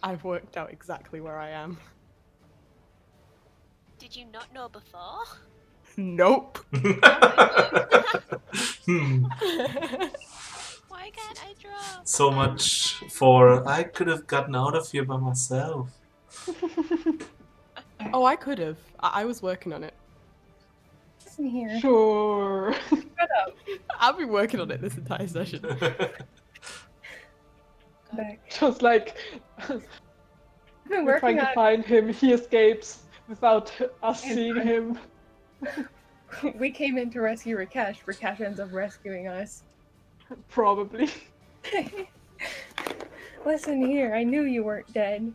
I've worked out exactly where I am. Did you not know before? Nope. Why can't I draw? So much for I could have gotten out of here by myself. Oh, I could have. I was working on it. Listen here. Sure. Shut up. I've been working on it this entire session. Back. Just like I've been we're trying working to on. find him, he escapes without us And seeing I- him. We came in to rescue Rakesh. Rakesh ends up rescuing us. Probably. Listen here. I knew you weren't dead.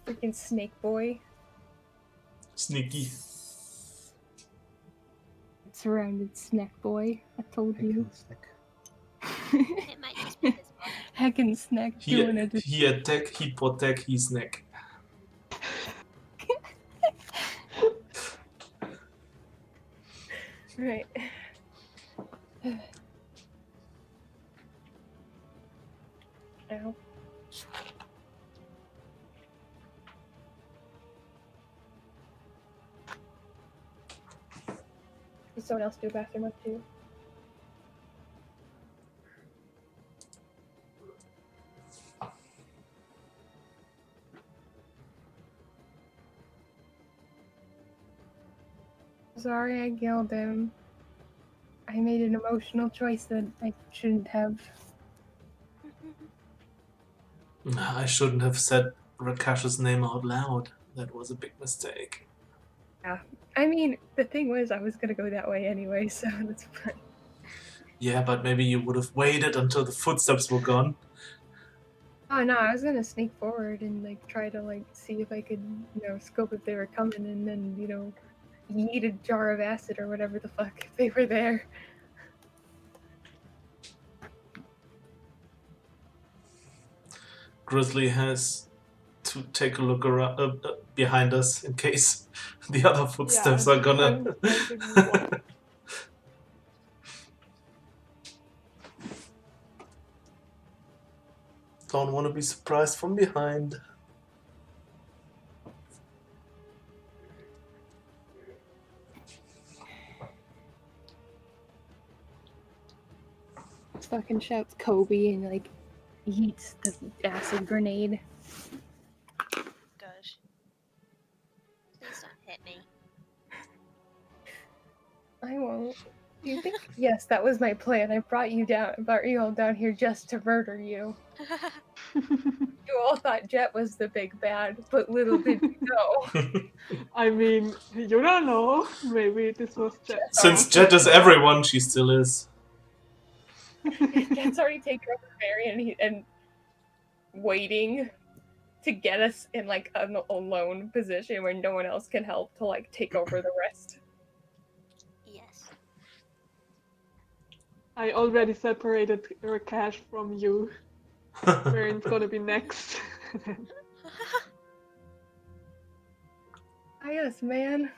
Freaking snake boy. Sneaky. Surrounded snack boy. I told you. It might just be this one. Heckin' snack doing it. He attack, he protect, he snack. Right. Ow. Did someone else do a bathroom up too? Sorry I yelled him. I made an emotional choice that I shouldn't have. I shouldn't have said Rakash's name out loud. That was a big mistake. I mean, the thing was, I was gonna go that way anyway, so that's fine. Yeah, but maybe you would have waited until the footsteps were gone. Oh no, I was gonna sneak forward and like try to like see if I could, scope if they were coming, and then yeet a jar of acid or whatever the fuck if they were there. Grizzly has to take a look around behind us in case the other footsteps are gonna. Don't want to be surprised from behind. Fucking shouts Kobe and like yeets the acid grenade. Gosh. Please don't hit me. I won't. Do you think? Yes, that was my plan. I brought you all down here just to murder you. You all thought Jet was the big bad, but little did you know. I mean, you don't know. Maybe this was Jet. Since Jet is everyone, she still is. Jet's already taken over Marion and waiting to get us in like an alone position where no one else can help to like take over the rest. Yes. I already separated Rakesh from you. Marion's gonna be next. Yes, man.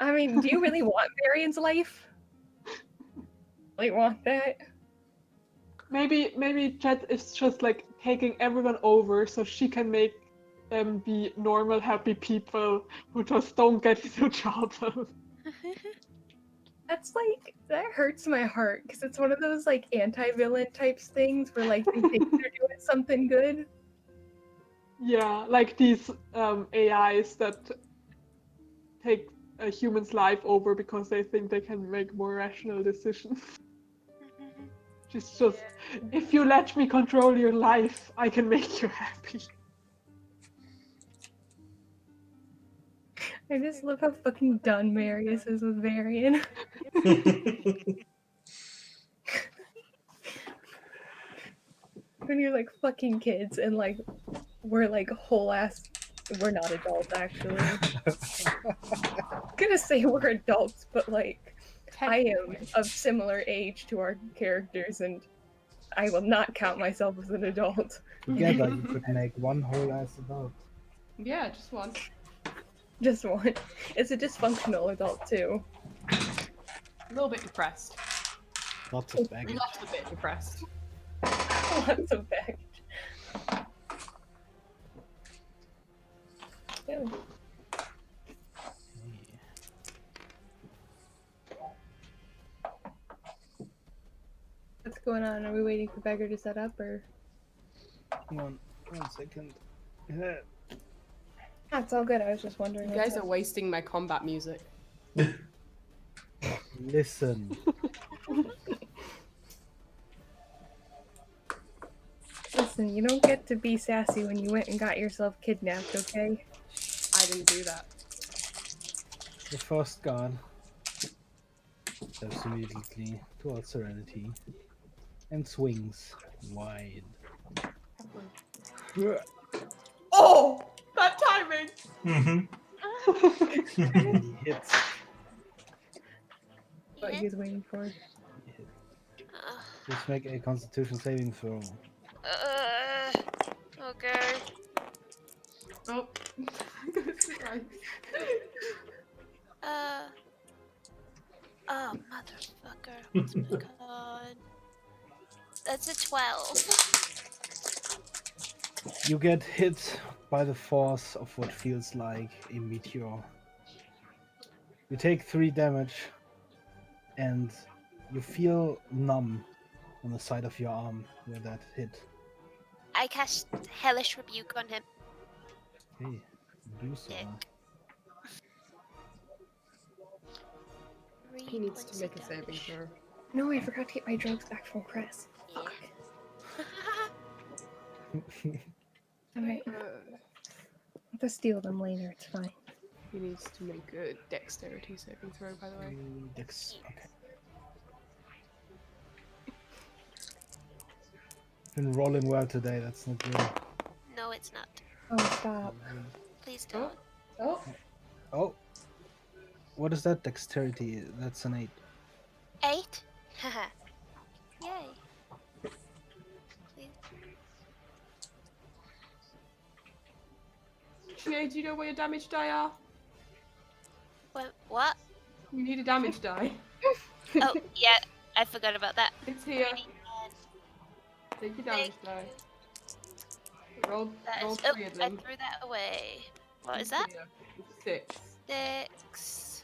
I mean, do you really want Marion's life? Like, want that? Maybe Jet is just like taking everyone over so she can make them be normal, happy people who just don't get into trouble. That's like, that hurts my heart because it's one of those like anti-villain types things where like they think they're doing something good. Yeah, like these AIs that take a human's life over because they think they can make more rational decisions. She's just, if you let me control your life, I can make you happy. I just love how fucking done Marius is with Varian. When you're like fucking kids and like we're like whole ass, we're not adults actually. I'm gonna say we're adults, but like I am of similar age to our characters and I will not count myself as an adult. Together you could make one whole ass adult. Yeah, just one. Just one. It's a dysfunctional adult too. A little bit depressed. Lots of baggage. Lots a bit depressed. Lots of baggage. Yeah. What's going on? Are we waiting for Beggar to set up, or? One second. That's all good. I was just wondering. You guys are wasting my combat music. Listen. Listen, you don't get to be sassy when you went and got yourself kidnapped, okay? I didn't do that. The first guard steps immediately towards Serenity and swings wide. Oh! That timing! Mm-hmm. And he hits. What he was waiting for. Just make a Constitution saving throw. Okay. Oh. Oh, motherfucker. What's my god? That's a 12. You get hit by the force of what feels like a meteor. You take 3 damage and you feel numb on the side of your arm where that hit. I cast Hellish Rebuke on him. Hey, do so. Dick. He needs to make a saving throw. No, I forgot to get my drugs back from Cress. Fuck. Alright. I'll just steal them later, it's fine. He needs to make a dexterity saving throw, by the way. Dex. Okay. Been rolling well today, that's not good. No, it's not. Oh, stop. Please don't. Oh, Oh! What is that dexterity? That's an 8. 8? Haha. Yay. Please. Sinead, do you know where your damage die are? What? You need a damage die. Oh, yeah. I forgot about that. It's here. Ready, Take your damage Thank die. Roll that is, 3 of I them. threw that away. What is that? Here. 6.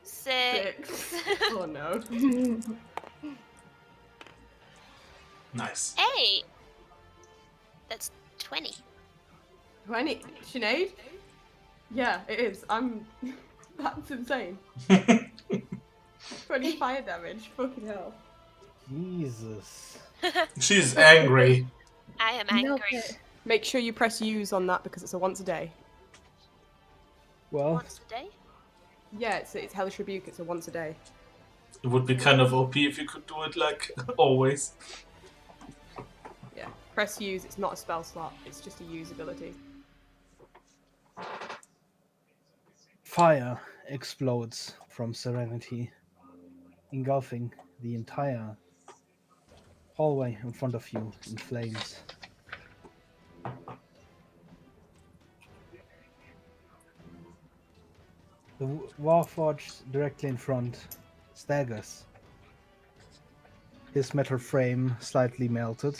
6. Oh no. Nice. 8. That's 20. 20. Sinead? Yeah, it is. That's insane. 20 fire damage. Fucking hell. Jesus. She's angry. I am milk angry. it. Make sure you press use on that because it's a once a day. Well, Once a day? Yeah, it's Hellish Rebuke. It's a once a day. It would be kind of OP if you could do it like always. Yeah. Press use. It's not a spell slot. It's just a use ability. fire explodes from Serenity, engulfing the entire hallway in front of you in flames. The Warforged directly in front staggers. His metal frame slightly melted.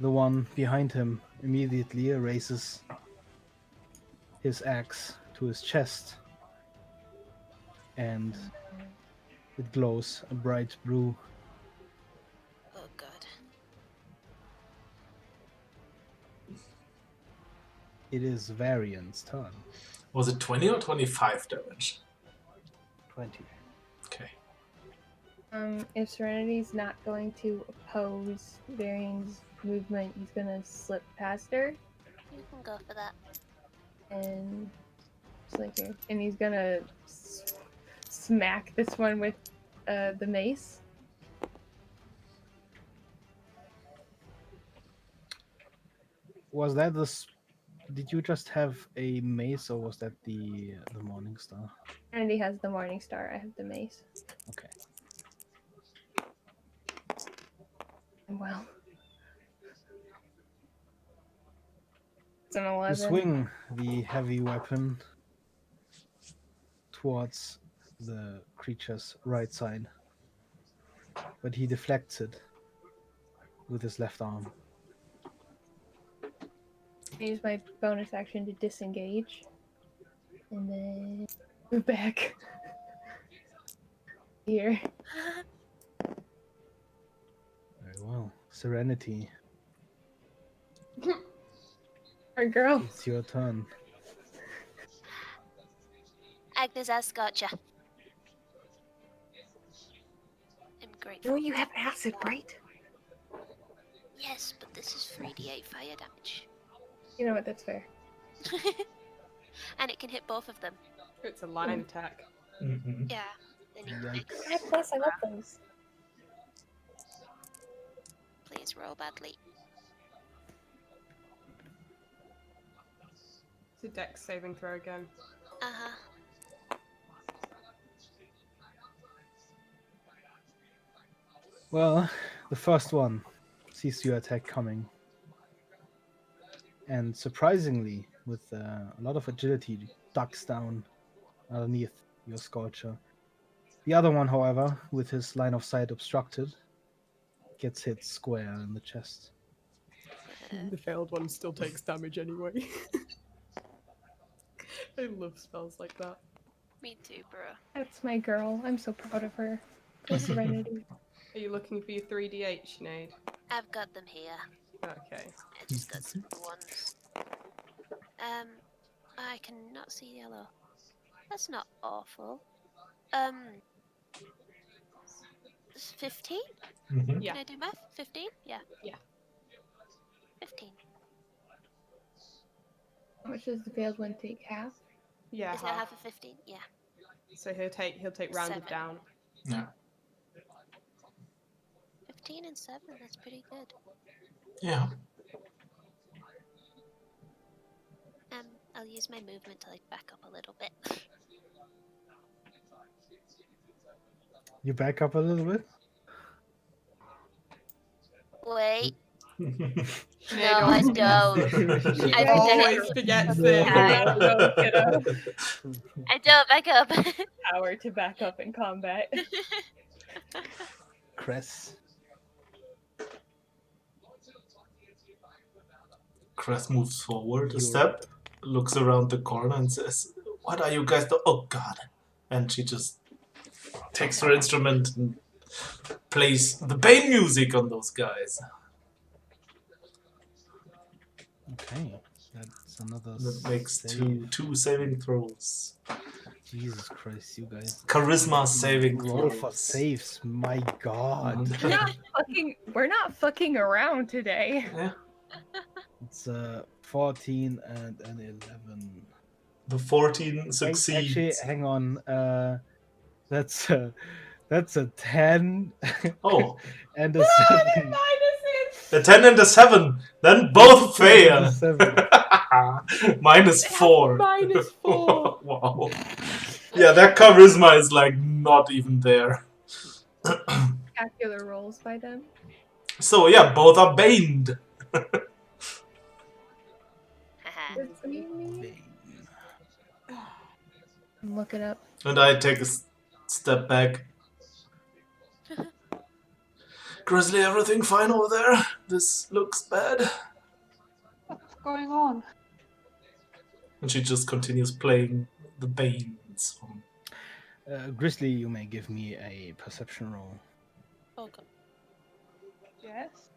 The one behind him immediately raises his axe to his chest, and it glows a bright blue. Oh god. It is Varian's turn. Was it 20 or 25 damage? 20. Okay. If Serenity's not going to oppose Varian's movement, he's gonna slip past her You can go for that. and just like here, and he's gonna smack this one with the mace. Was that did you just have a mace, or was that the Morning Star? Serenity has the Morning Star. I have the mace. Okay. Well, it's an 11. You swing the heavy weapon towards the creature's right side, but he deflects it with his left arm. I use my bonus action to disengage. And then move back. Here. Very well. Serenity, Our girl. it's your turn. Agnes has gotcha. I'm grateful. No, you have acid, right? Yes, but this is 3d8 fire damage. You know what? That's fair. And it can hit both of them. It's a line attack. Mhm. Yeah. Then you make Yikes. God bless, I love those. please roll badly. It's a dex saving throw again. Uh-huh. Well, the first one sees your attack coming. And surprisingly, with a lot of agility, ducks down underneath your Scorcher. The other one, however, with his line of sight obstructed, gets hit square in the chest. The failed one still takes damage anyway. I love spells like that. Me too, bro. That's my girl. I'm so proud of her. Go Serenity. Are you looking for your 3d8, Sinead? I've got them here. Okay. I just got some ones. I cannot see yellow. That's not awful. 15? Mhm. Yeah. Can I do math? 15? Yeah. Yeah. 15. How much does the failed one take? Half? Yeah. Is that half of 15? Yeah. So he'll take rounded 7. down. Yeah. 15 and 7, that's pretty good. Yeah. I'll use my movement to like back up a little bit. You back up a little bit? Wait. Sinead No, I always don't. She I always forget. forgets Yeah. things. Go, kiddo. I don't back up. Power to back up in combat. Cress. Crest moves forward a You're- step, looks around the corner and says, "What are you guys doing? Oh God!" And she just takes her instrument and plays the Bane music on those guys. Okay, that's another That makes save. two saving throws. Jesus Christ, you guys. Charisma saving Roll throws. for saves, my god. We're not fucking around today. Yeah. It's 14 and an 11. The 14 succeeds. Actually, hang on. That's a 10 Oh, and a 7. a 10 and a 7. Then both 10 and fail. a 7. -4. -4. Wow. Yeah, that charisma is like not even there. Spectacular rolls by them. So yeah, both are baned. What's the name? Bane. Look it up. And I take a step back. Grizzly, everything fine over there? This looks bad. What's going on? And she just continues playing the Bane song. Grizzly, you may give me a perception roll. Okay. Yes.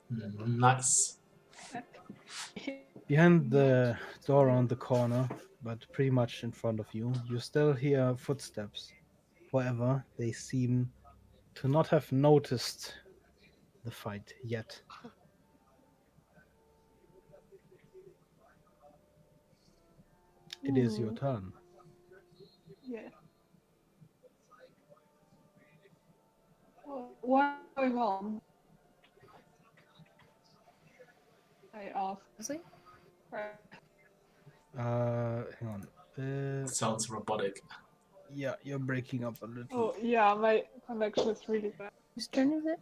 Nice. Behind the door around the corner, but pretty much in front of you, you still hear footsteps. However, they seem to not have noticed the fight yet. It is your turn. Yes. What's going on? I asked. Honestly? Hang on. Sounds robotic. Yeah, you're breaking up a little. Oh, yeah, my connection is really bad. Whose turn is it?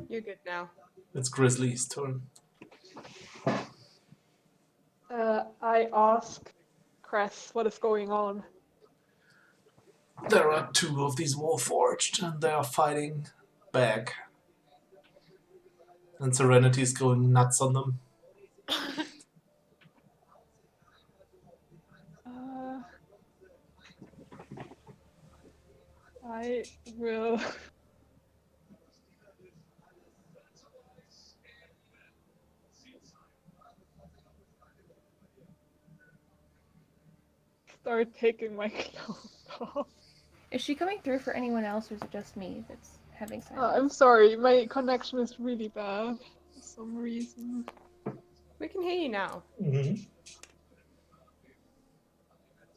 You're good now. It's Grizzly's turn. I ask Cress what is going on. There are two of these Warforged, and they are fighting back. And Serenity is going nuts on them. Uh, I will. Start taking my clothes off. Is she coming through for anyone else, or is it just me that's having silence? I'm sorry, my connection is really bad for some reason. We can hear you now. Mm-hmm.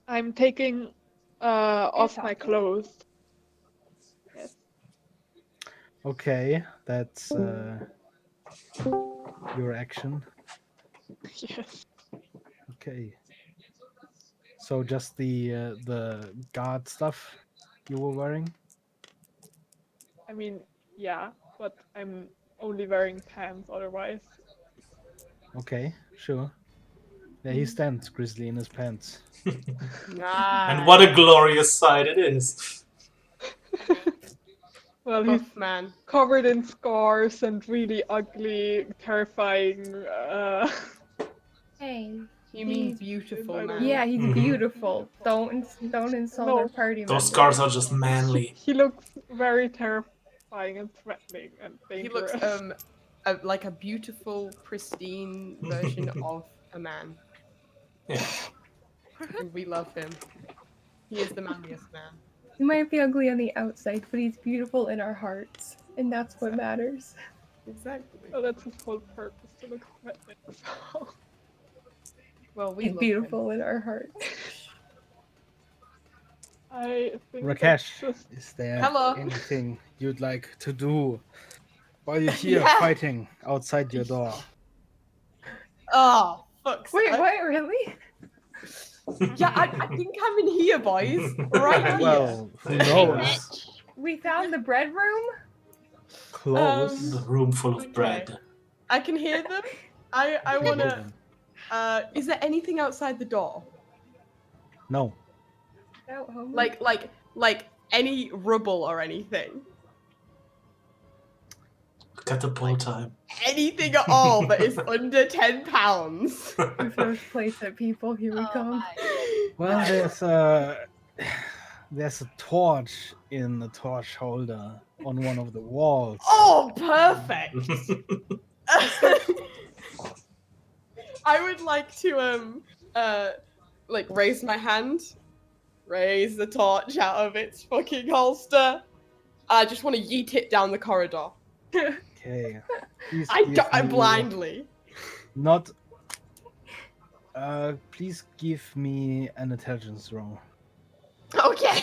I'm taking off my talking? clothes. Yes. Okay, that's your action. Yes. Okay. So just the guard stuff you were wearing? I mean, yeah, but I'm only wearing pants otherwise. Okay, sure. There he stands, Grizzly in his pants. And what a Nice. glorious sight it is. Well, he's Buff man. covered in scars and really ugly, terrifying. Hey. You mean He's beautiful I don't man? know. yeah, he's Mhm. beautiful. Don't insult our No, party Those members. scars are just manly. he looks very terrifying and threatening and He dangerous. looks like a beautiful, pristine version of a man. Yeah. And we love him. He is the manliest man. He might be ugly on the outside, but he's beautiful in our hearts, and that's what matters. Exactly. Well, that's his whole purpose to look threatening. So. Well, we He's love beautiful in our hearts. I think Rakesh, that's just is there Hello. anything you'd like to do while you're here Yeah. fighting outside your door? Oh, fuck's Wait, sake. what? Really? Yeah, I think I'm in here, boys. Right here. Well, who There you knows? are. Bitch. We found the bread room? Close. The room full of Okay. bread. I can hear them. I You can hear wanna. them. Is there anything outside the door? No. Out, homie. Like any rubble or anything? Catapult time. Anything at all that is under 10 pounds. He throws plates at people. Here we Oh come. my. Well, there's a torch in the torch holder on one of the walls. Oh, perfect. I would like to like raise my hand, raise the torch out of its fucking holster. I just want to yeet it down the corridor. Okay. Please I give don't, me blindly. not. Please give me an intelligence roll. Okay.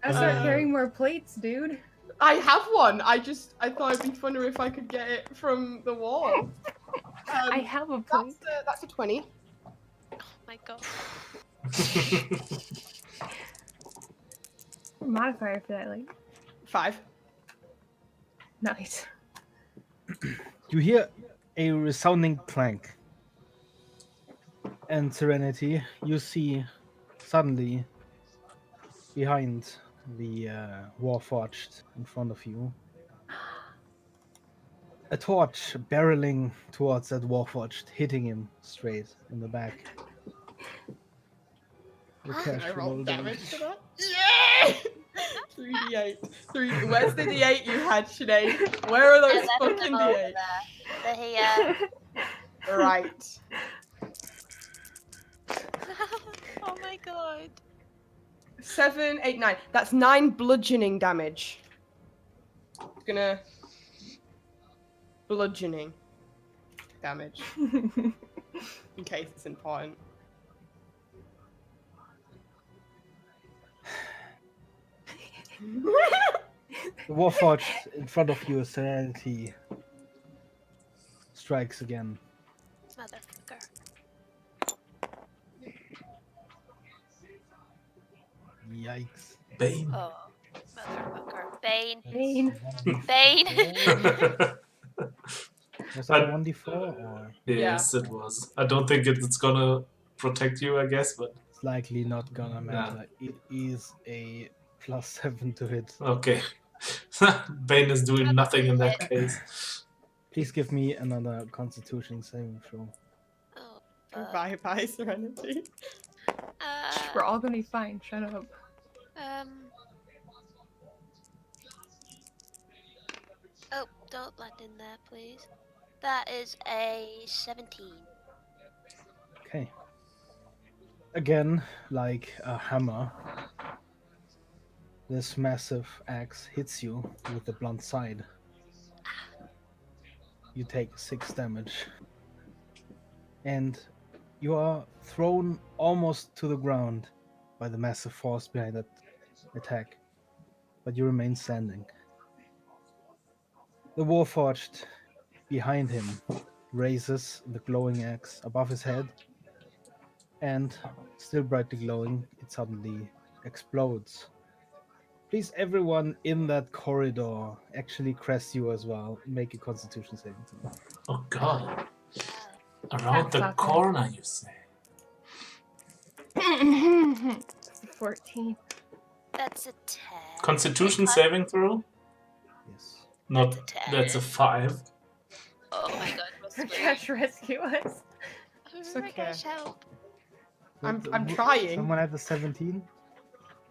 I start carrying more plates, dude. I have one. I thought it'd be funner if I could get it from the wall. I have a plate. That's a 20. Oh my god. Modifier for that, like 5. nice. You hear a resounding clank. And Serenity, you see suddenly behind the Warforged in front of you a torch barreling towards that Warforged, hitting him straight in the back. Can I roll roll damage for that? Yeah! 3d8. Where's the d8 you had, Sinead? Where are I those left fucking them over d8? there. They're here. Right. Oh my god. 7, 8, 9. That's 9 bludgeoning damage. Gonna bludgeoning damage in case it's important. The Warforged in front of you, Serenity, strikes again. Motherfucker. Yikes. Bane. Oh, motherfucker. Bane. Bane. Bane. Was that a I- 1d4 or Yes, it was. I don't think it's gonna protect you, I guess, but it's likely not gonna matter? It is a +7 to hit. okay. Bane is doing nothing in that case. Please give me another Constitution saving throw. Oh, Bye bye, Serenity. We're all gonna be fine. Shut up. Oh, don't blend in there, please. That is a 17. Okay. Again, like a hammer, this massive axe hits you with the blunt side. You take 6 damage. And you are thrown almost to the ground by the massive force behind that attack. But you remain standing. The Warforged behind him raises the glowing axe above his head, and, still brightly glowing, it suddenly explodes. Please, everyone in that corridor, actually Crest you as well, make a Constitution saving throw. Oh god. Oh, Around the Fucker. corner, you say? 14. that's a 10. Constitution Plus- saving throw? Yes. Not. That's a 10. That's a 5. Oh my god, what's Cash rescue us. It's Oh my okay. gosh, help. I'm trying. Someone had a 17?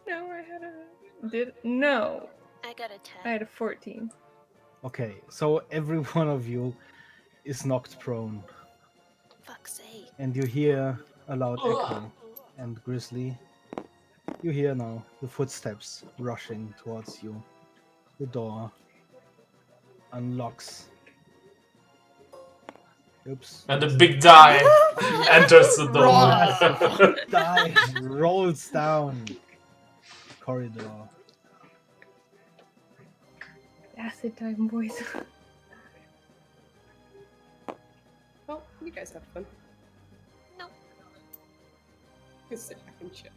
No, I had a. No. I got a I 10. had a 14. Okay, so every one of you is knocked prone, Fuck's sake. and you hear a loud echo. And Grizzly, you hear now the footsteps rushing towards you. The door unlocks. Oops. And a big die enters the door. Massive die rolls down the corridor. Acid time, boys. Well, you guys have fun. No. You can sit back and chill.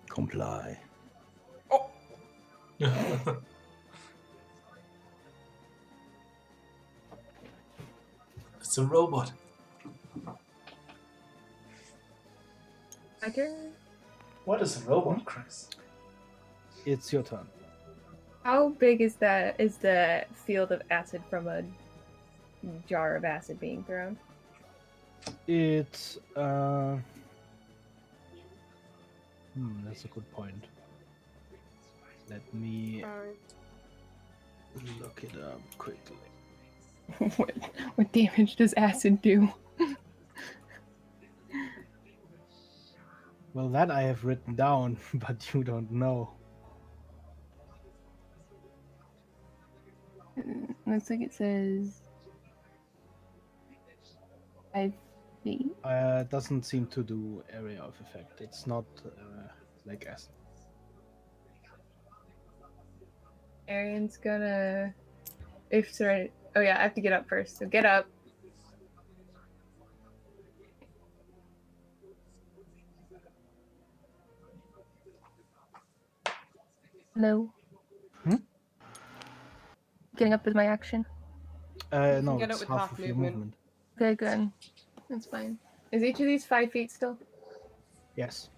Comply. Oh, It's a robot. My turn. What is a robot, Chris? It's your turn. How big is that? Is the field of acid from a jar of acid being thrown? It's that's a good point. Let me look it up quickly. what damage does acid do? Well, that I have written down, but you don't know. Looks like it says 5 feet. Doesn't seem to do area of effect. It's not like acid. Arian's gonna. If sorry. Oh yeah, I have to get up first. So get up. Hello. Getting up is my action. No, get up it's with half half of your movement. movement. Okay, good. That's fine. Is each of these 5 feet still? Yes.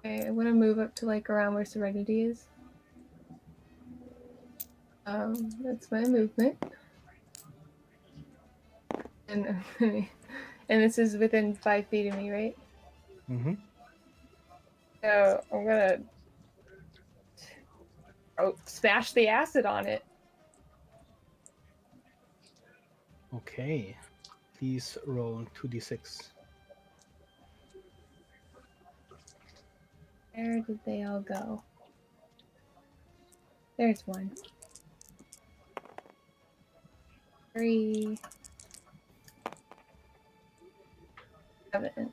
Okay, I want to move up to like around where Serenity is. That's my movement. And and this is within 5 feet of me, right? Mm-hmm. So I'm gonna smash the acid on it. Okay. Please roll 2d6. Where did they all go? There's one. 3. 7.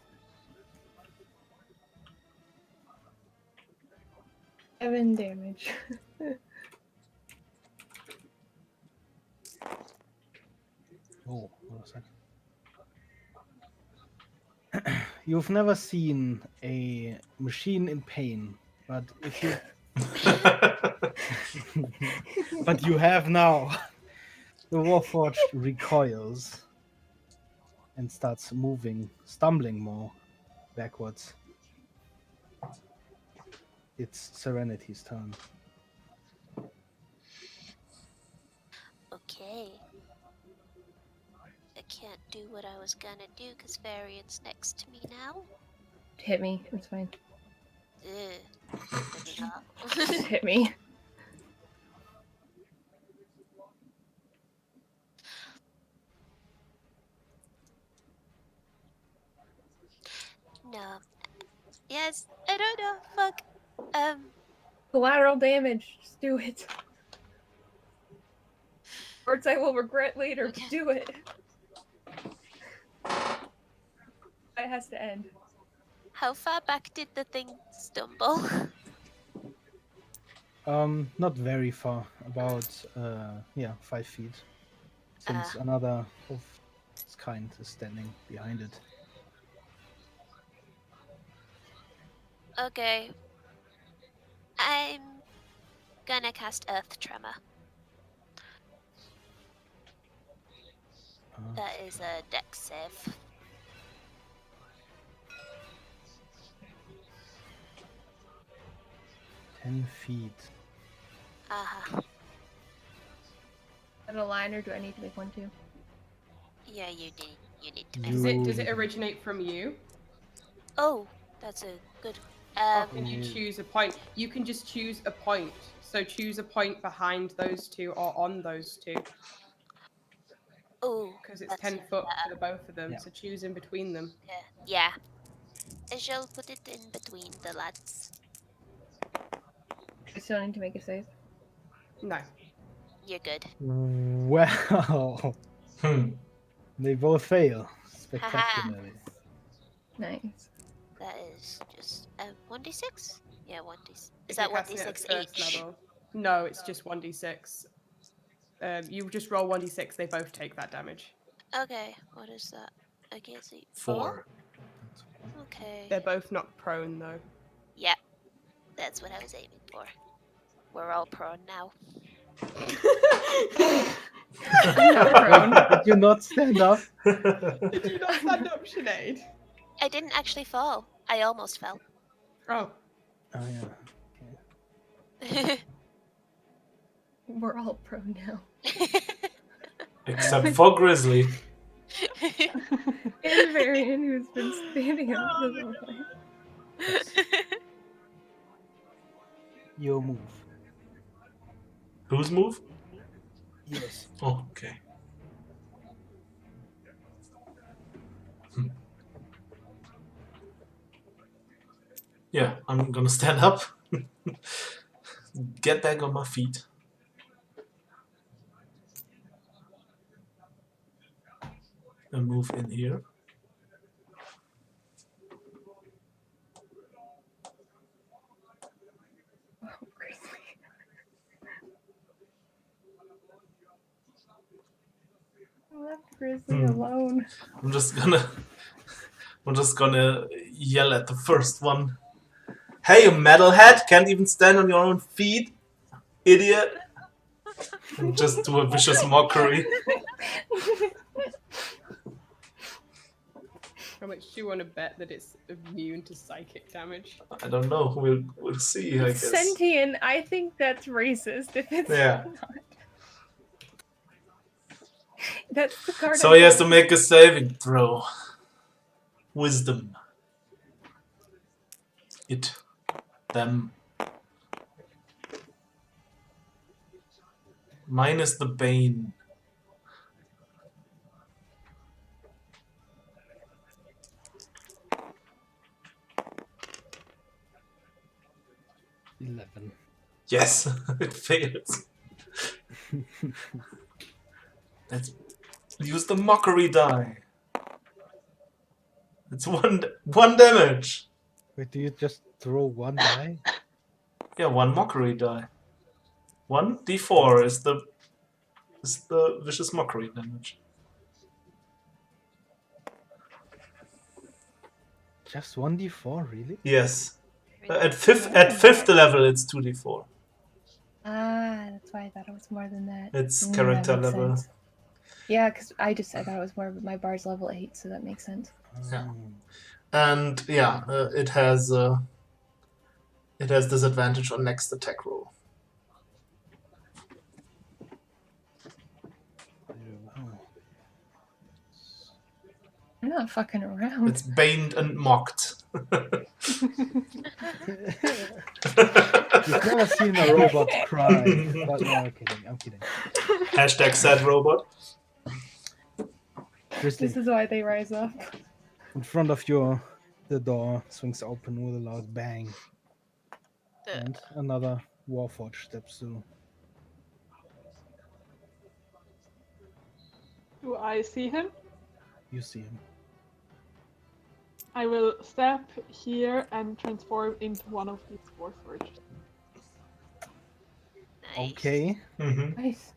7 damage. Oh, hold on a second. You've never seen a machine in pain, but if you but you have now. The Warforged recoils and starts moving, stumbling more backwards. It's Serenity's turn. Okay. I can't do what I was gonna do because Varian's next to me now. Hit me. It's fine. Ugh. Maybe not. Just hit me. No. Yes, I don't know. Fuck. Collateral damage. Just do it. Words I will regret later, but do it. It has to end. How far back did the thing stumble? Not very far. About 5 feet. Since another of its kind is standing behind it. Okay. I'm gonna cast Earth Tremor. That is a dex save. Ten feet. Uh-huh. Is that a line or do I need to make one too? Yeah, you need to make Does it originate from you? Oh, that's a good Or can you choose a point? You can just choose a point. So choose a point behind those two or on those two. Oh, Because it's 10 foot for the both of them. Yeah. So choose in between them. Yeah. I shall put it in between the lads. I still need to make a save. No. You're good. Well, they both fail spectacularly. Nice. That is just 1d6? Yeah, 1d6. If Is that you're casting it at 1d6 first each? level. No, it's just 1d6. You just roll 1d6, they both take that damage. Okay, what is that? I can't see. 4. Okay. They're both not prone though. Yeah, that's what I was aiming for. We're all prone now. I'm not prone. Did you not stand up? Did you not stand up, Sinead? I didn't actually fall. I almost fell. Oh. Oh yeah. We're all prone now. Except for Grizzly. And Varian, who's been standing up this whole time. Yes. Your move. Whose move? Yours. Oh, okay. Yeah, I'm gonna stand up. Get back on my feet. And move in here. Oh, Grizzly. I left Grizzly alone. I'm just gonna yell at the first one. Hey, you metalhead! Can't even stand on your own feet, idiot! And just do a vicious mockery. How much do you want to bet that it's immune to psychic damage? I don't know. We'll see. I It's guess. sentient. I think that's racist if it's Yeah. not. That's the card. So he has to make a saving throw. Wisdom. It. Them. Minus the bane. Yes, it fails. Let's use the mockery die. It's one damage. Wait, do you just throw one die? Yeah, one mockery die. 1d4 is the vicious mockery damage. Just 1d4, really? Yes. At fifth level, it's 2d4. Ah, that's why I thought it was more than that. It's That character makes level. sense. Yeah, because I just said that was more of my bar's level 8, so that makes sense. Yeah. And yeah, it has disadvantage on next attack roll. Oh. I'm not fucking around. It's baned and mocked. You've never seen a robot cry. But no, I'm kidding. I'm kidding. Hashtag sad robot. Grizzly, This is why they rise up. in front of you, the door swings open with a loud bang, and another Warforged steps through. Do I see him? You see him. I will step here and transform into one of these Warforged. Nice. Okay, Mm-hmm. Nice.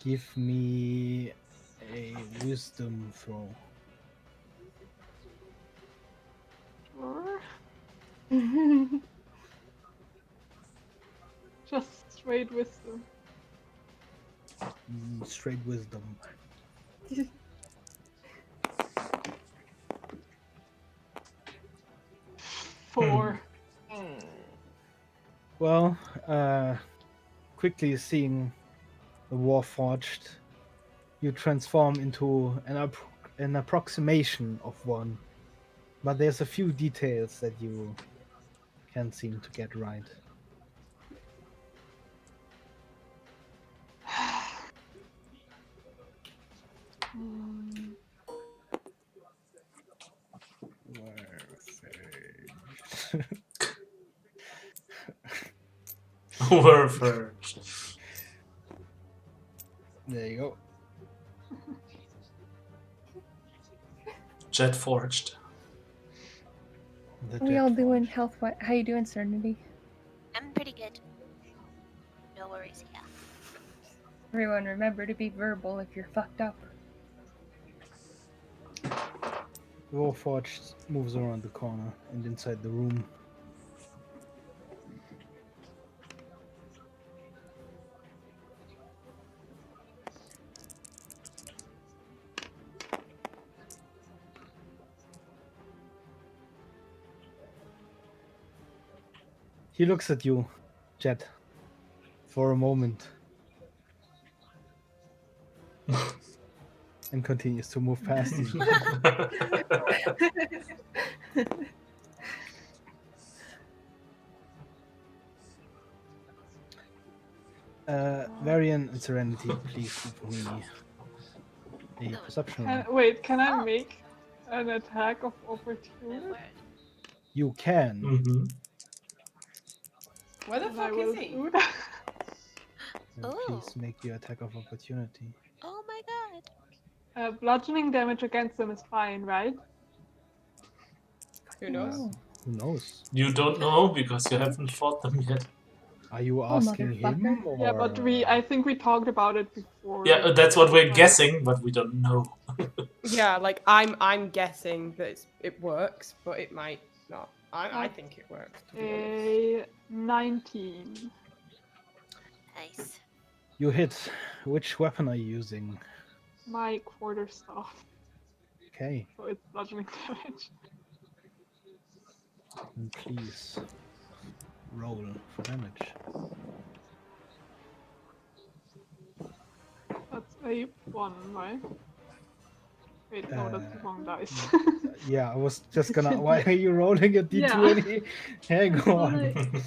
give me a wisdom throw. Sure. Just straight wisdom. Straight wisdom. 4. Well, quickly seeing the Warforged, you transform into an approximation of one, but there's a few details that you can't seem to get right. Warforged. There you go. Jet forged. The How we all Jet doing Forged. health? How you doing, Serenity? I'm pretty good. No worries, yeah. Everyone, remember to be verbal if you're fucked up. The Warforged moves around the corner and inside the room. He looks at you, Jet, for a moment, and continues to move past you. Varian and Serenity, please give me a perception roll. Can I Oh. make an attack of Good opportunity? word. You can. Mm-hmm. Where the And I fuck will is he? do that. Then Oh. please make your attack of opportunity. Oh my god. Bludgeoning damage against them is fine, right? Who knows? Oh, Who knows? You don't know because you haven't fought them yet. Are you Oh, asking motherfucker. him or? Yeah, but I think we talked about it before. Yeah, that's what we're guessing, but we don't know. Yeah, like I'm guessing that it works, but it might not. I think it works. To be honest. A 19. Nice. You hit. Which weapon are you using? My quarterstaff. Okay, So it's bludgeoning damage. then please roll for damage. That's a 1, right? Wait, no, that's the wrong dice. Yeah, I was just gonna. Why are you rolling a d20? Hang on.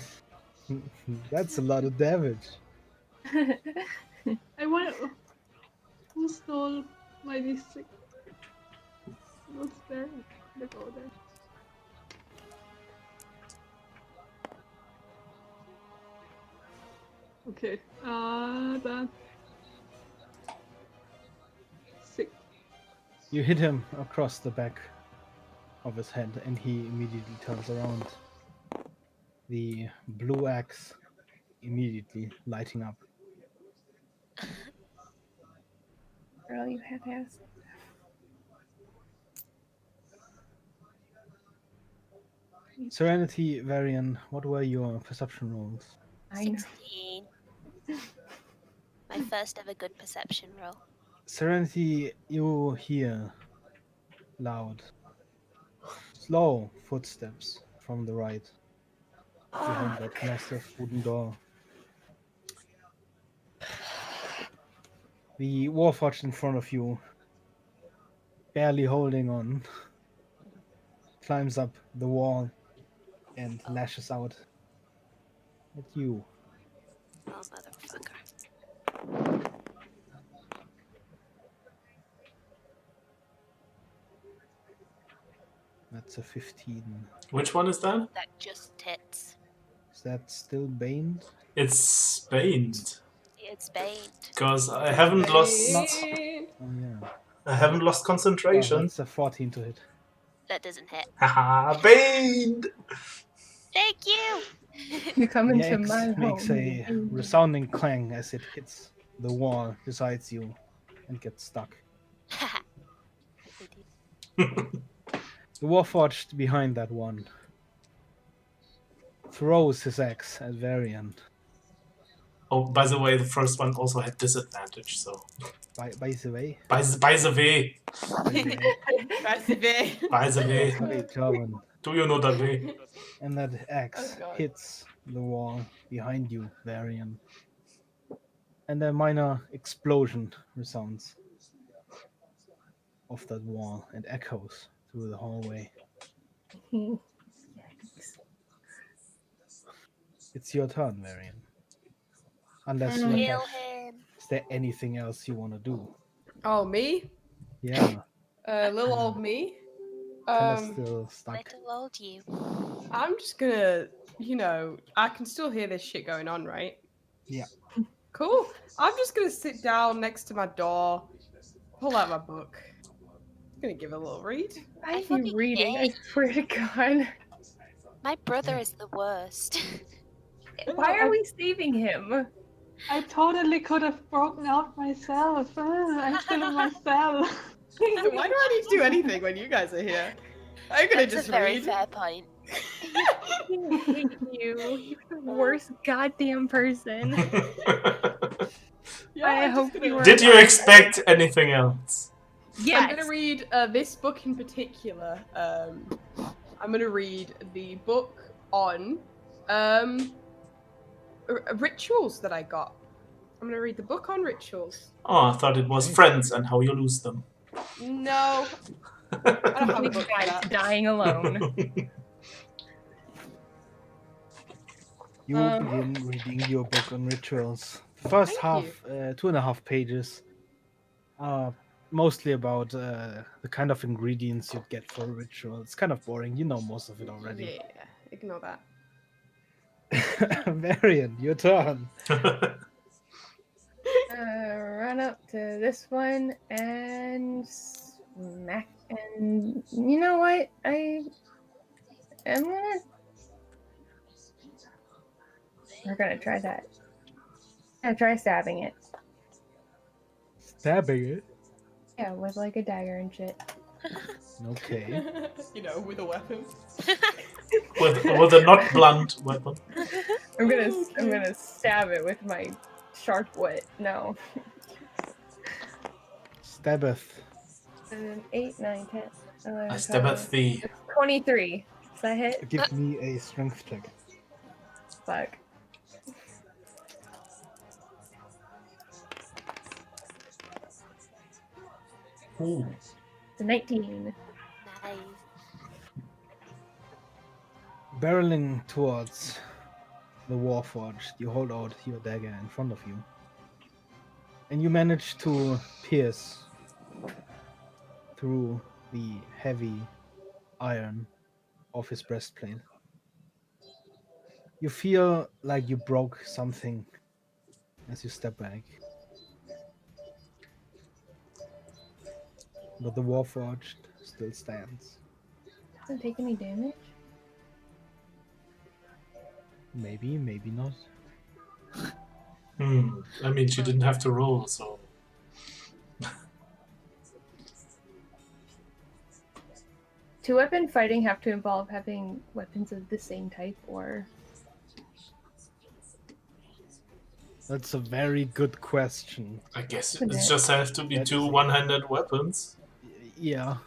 That's a lot of damage. I want. Who stole my d6? What's there? They go there. Okay. That's 6. You hit him across the back of his head, and he immediately turns around. The blue axe immediately lighting up. girl, you have ass. Serenity, Varian, what were your perception rolls? I know. 16. My first ever good perception roll. Serenity, you hear loud, slow footsteps from the right behind that massive wooden door. The Warforged in front of you, barely holding on, climbs up the wall and lashes out at you. Oh, motherfucker. That's a 15. Which one is that? That just hits. Is that still baned? It's Baned. It's baned. Because I haven't lost. Bane. Oh yeah. I haven't lost Oh, concentration. that's a 14 to hit. That doesn't hit. Haha, Baned! Thank you! You come The into axe my makes home. a resounding clang as it hits the wall beside you and gets stuck. The Warforged behind that one throws his axe at Varian. Oh, by the way, the first one also had disadvantage, so. By the way, By the way. by the way. Recipe. By the way. Okay, German. Do you know that way? And that axe Oh, God. hits the wall behind you, Varian. And a minor explosion resounds off that wall and echoes through the hallway. It's your turn, Varian. Unless you Kill have. him. Is there anything else you want to do? Oh, me? Yeah, Little old me? kind of still stuck. Little old you. I'm just gonna, I can still hear this shit going on, right? Yeah. Cool. I'm just gonna sit down next to my door, pull out my book. I'm gonna give it a little read. I be fucking reading, I hate- swear to God. My brother is the worst. Why are we saving him? I totally could have broken out myself. I'm still in my cell. Why do I need to do anything when you guys are here? I'm gonna That's just a very read. fair point. I hate you. You're the worst goddamn person. Yeah, I I'm hope just you gonna... were- Did you expect anything else? Yes. I'm gonna read this book in particular. I'm gonna read the book on rituals that I got. I'm gonna read the book on rituals. Oh, I thought it was Okay. friends and how you lose them. No, I don't have a Complete book for guide that. to dying alone. You begin reading your book on rituals. The first Thank half, 2.5 pages, are mostly about the kind of ingredients you'd get for a ritual. It's kind of boring. You know most of it already. Yeah, ignore that. Varian, your turn. Run up to this one and smack. And you know what? We're gonna try that. I'm gonna try stabbing it. Stabbing it. Yeah, with like a dagger and shit. Okay. With a weapon. with a not blunt weapon. I'm gonna Okay. stab it with my sharp wit. No. Stabbeth. 8, 9, 10, 11, I stab at 12, thee. 23. Does that hit? Give me a strength check. Fuck. Ooh. It's a 19. Nice. Barreling towards the Warforged, you hold out your dagger in front of you. And you manage to pierce through the heavy iron of his breastplate. You feel like you broke something as you step back. But the Warforged still stands. Doesn't take any damage. Maybe, maybe not. I mean, she didn't have to roll, so. Do weapon fighting have to involve having weapons of the same type, or That's a very good question. I guess Isn't it it? just have to be That two is- one-handed weapons. Yeah.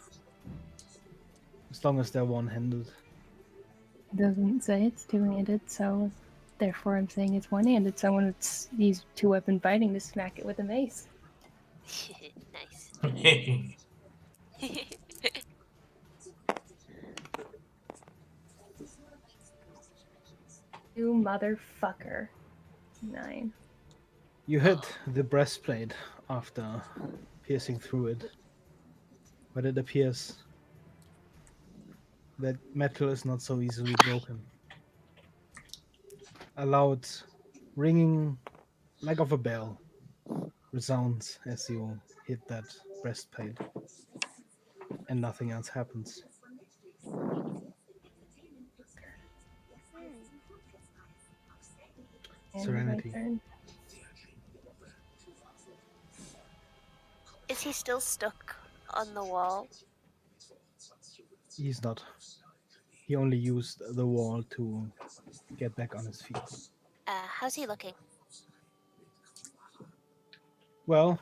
As long as they're one-handed. It doesn't say it's two-handed, so therefore I'm saying it's one-handed. So when it's these two-weapon fighting, to smack it with a mace. Nice. You motherfucker. 9. You hit the breastplate after piercing through it. But it appears that metal is not so easily broken. A loud ringing like of a bell resounds as you hit that breastplate, and nothing else happens. And Serenity. my turn. Is he still stuck on the wall? He's not. He only used the wall to get back on his feet. How's he looking? Well,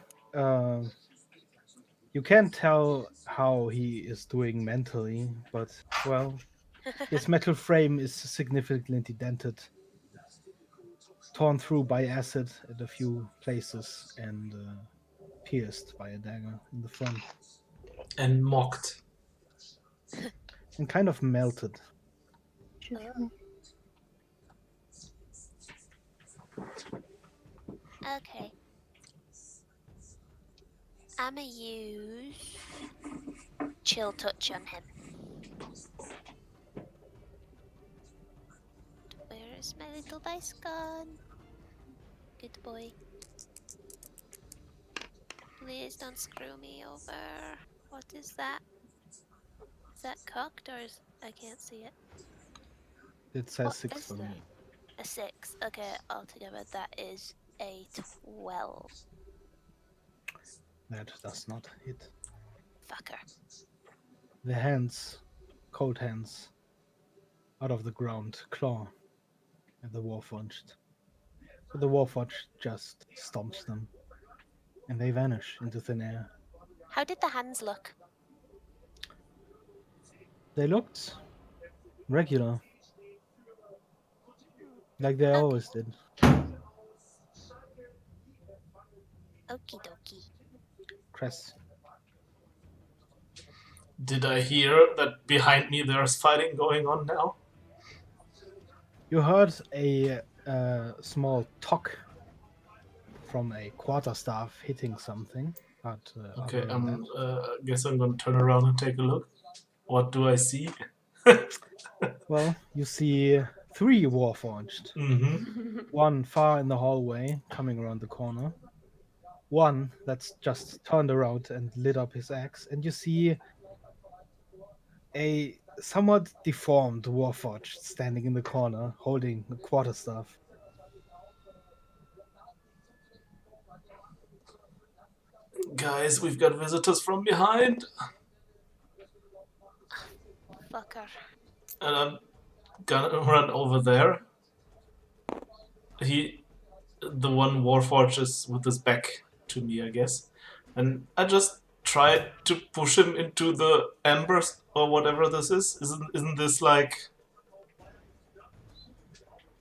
you can't tell how he is doing mentally, but, well, his metal frame is significantly dented, torn through by acid at a few places, and pierced by a dagger in the front, And mocked. and kind of melted. Oh. Okay. I'ma use chill touch on him. Where is my little dice gone? Good boy. Please don't screw me over. What is that? Is that cocked or is I can't see it? It says What 6 is for that? me. A 6. Okay, altogether that is a 12. That does not hit. Fucker. The hands, cold hands, out of the ground, claw at the Warforged. But the Warforged just stomps them, and they vanish into thin air. How did the hands look? They looked regular, like they always did. Okie dokie. Cress. Did I hear that behind me there's fighting going on now? You heard a small tock from a quarterstaff hitting something, but Okay, other than that, I guess I'm gonna turn around and take a look. What do I see? well, you see 3 Warforged. Mm-hmm. One far in the hallway, coming around the corner. One that's just turned around and lit up his axe, and you see a somewhat deformed Warforged standing in the corner, holding a quarterstaff. Guys, we've got visitors from behind, Fucker. and I'm gonna run over there. The one Warforged is with his back to me, I guess, and I just tried to push him into the embers or whatever this is. Isn't this like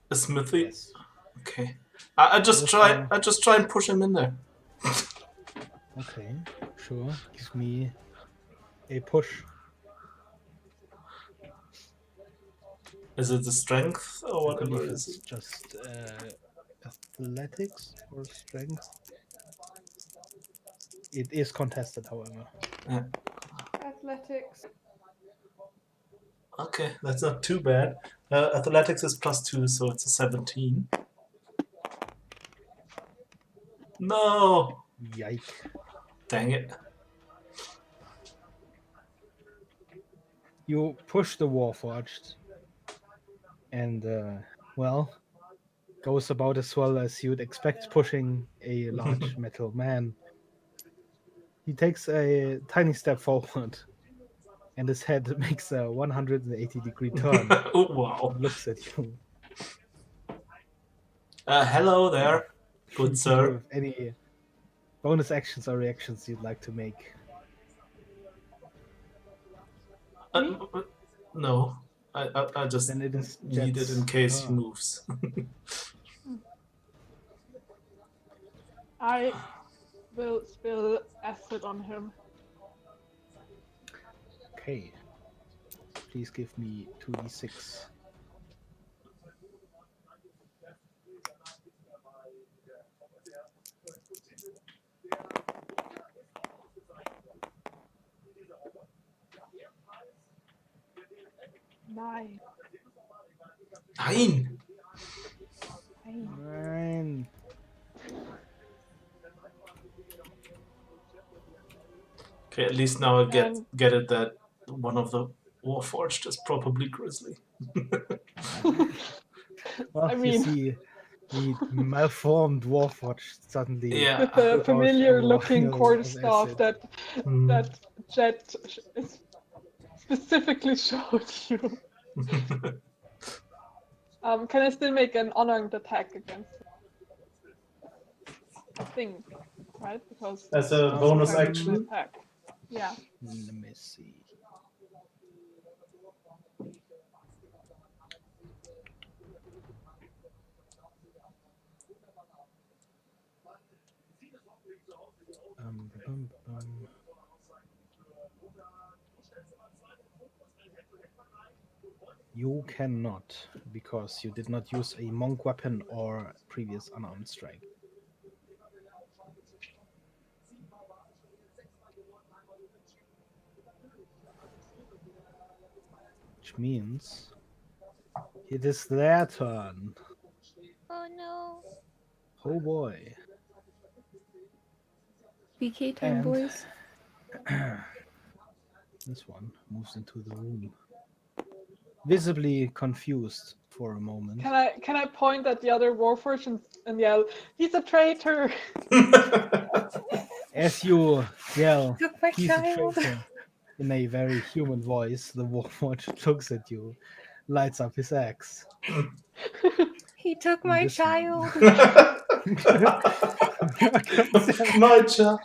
a smithy? Yes. Okay. I just With, try and push him in there. Okay, sure. Give me a push. Is it the strength or I whatever believe is it's it? just athletics or strength. It is contested, however. Athletics. Okay, that's not too bad. Athletics is +2, so it's a 17. No! Yike. Dang it. You push the Warforged, and, well, goes about as well as you'd expect pushing a large metal man. He takes a tiny step forward, and his head makes a 180-degree turn Oh, wow. and looks at you. Hello there. Good Do sir. you have any bonus actions or reactions you'd like to make? No, I just Then it is need it Jet's in case he turn. moves. I will spill acid on him. Okay. Please give me 2d6. Nine. Nein! 9. Okay, at least now I And get it that one of the Warforged is probably Grizzly. Well, I you mean, see the malformed Warforged suddenly Yeah. with the out familiar-looking of quarterstaff acid. that Hmm. that Jet specifically showed you. Can I still make an unarmed attack against him? I think, right? Because As a it's bonus part of my action? attack. Yeah. Let me see. Bum. You cannot, because you did not use a monk weapon or previous unarmed strike. Which means it is their turn. Oh no. Oh boy. BK time, And boys. this one moves into the room. Visibly confused for a moment. Can I point at the other Warforged and yell, "He's a traitor"? As you yell, Took my "He's a child." traitor," in a very human voice, the Warforged looks at you, lights up his axe. He took And my this one- child. My child.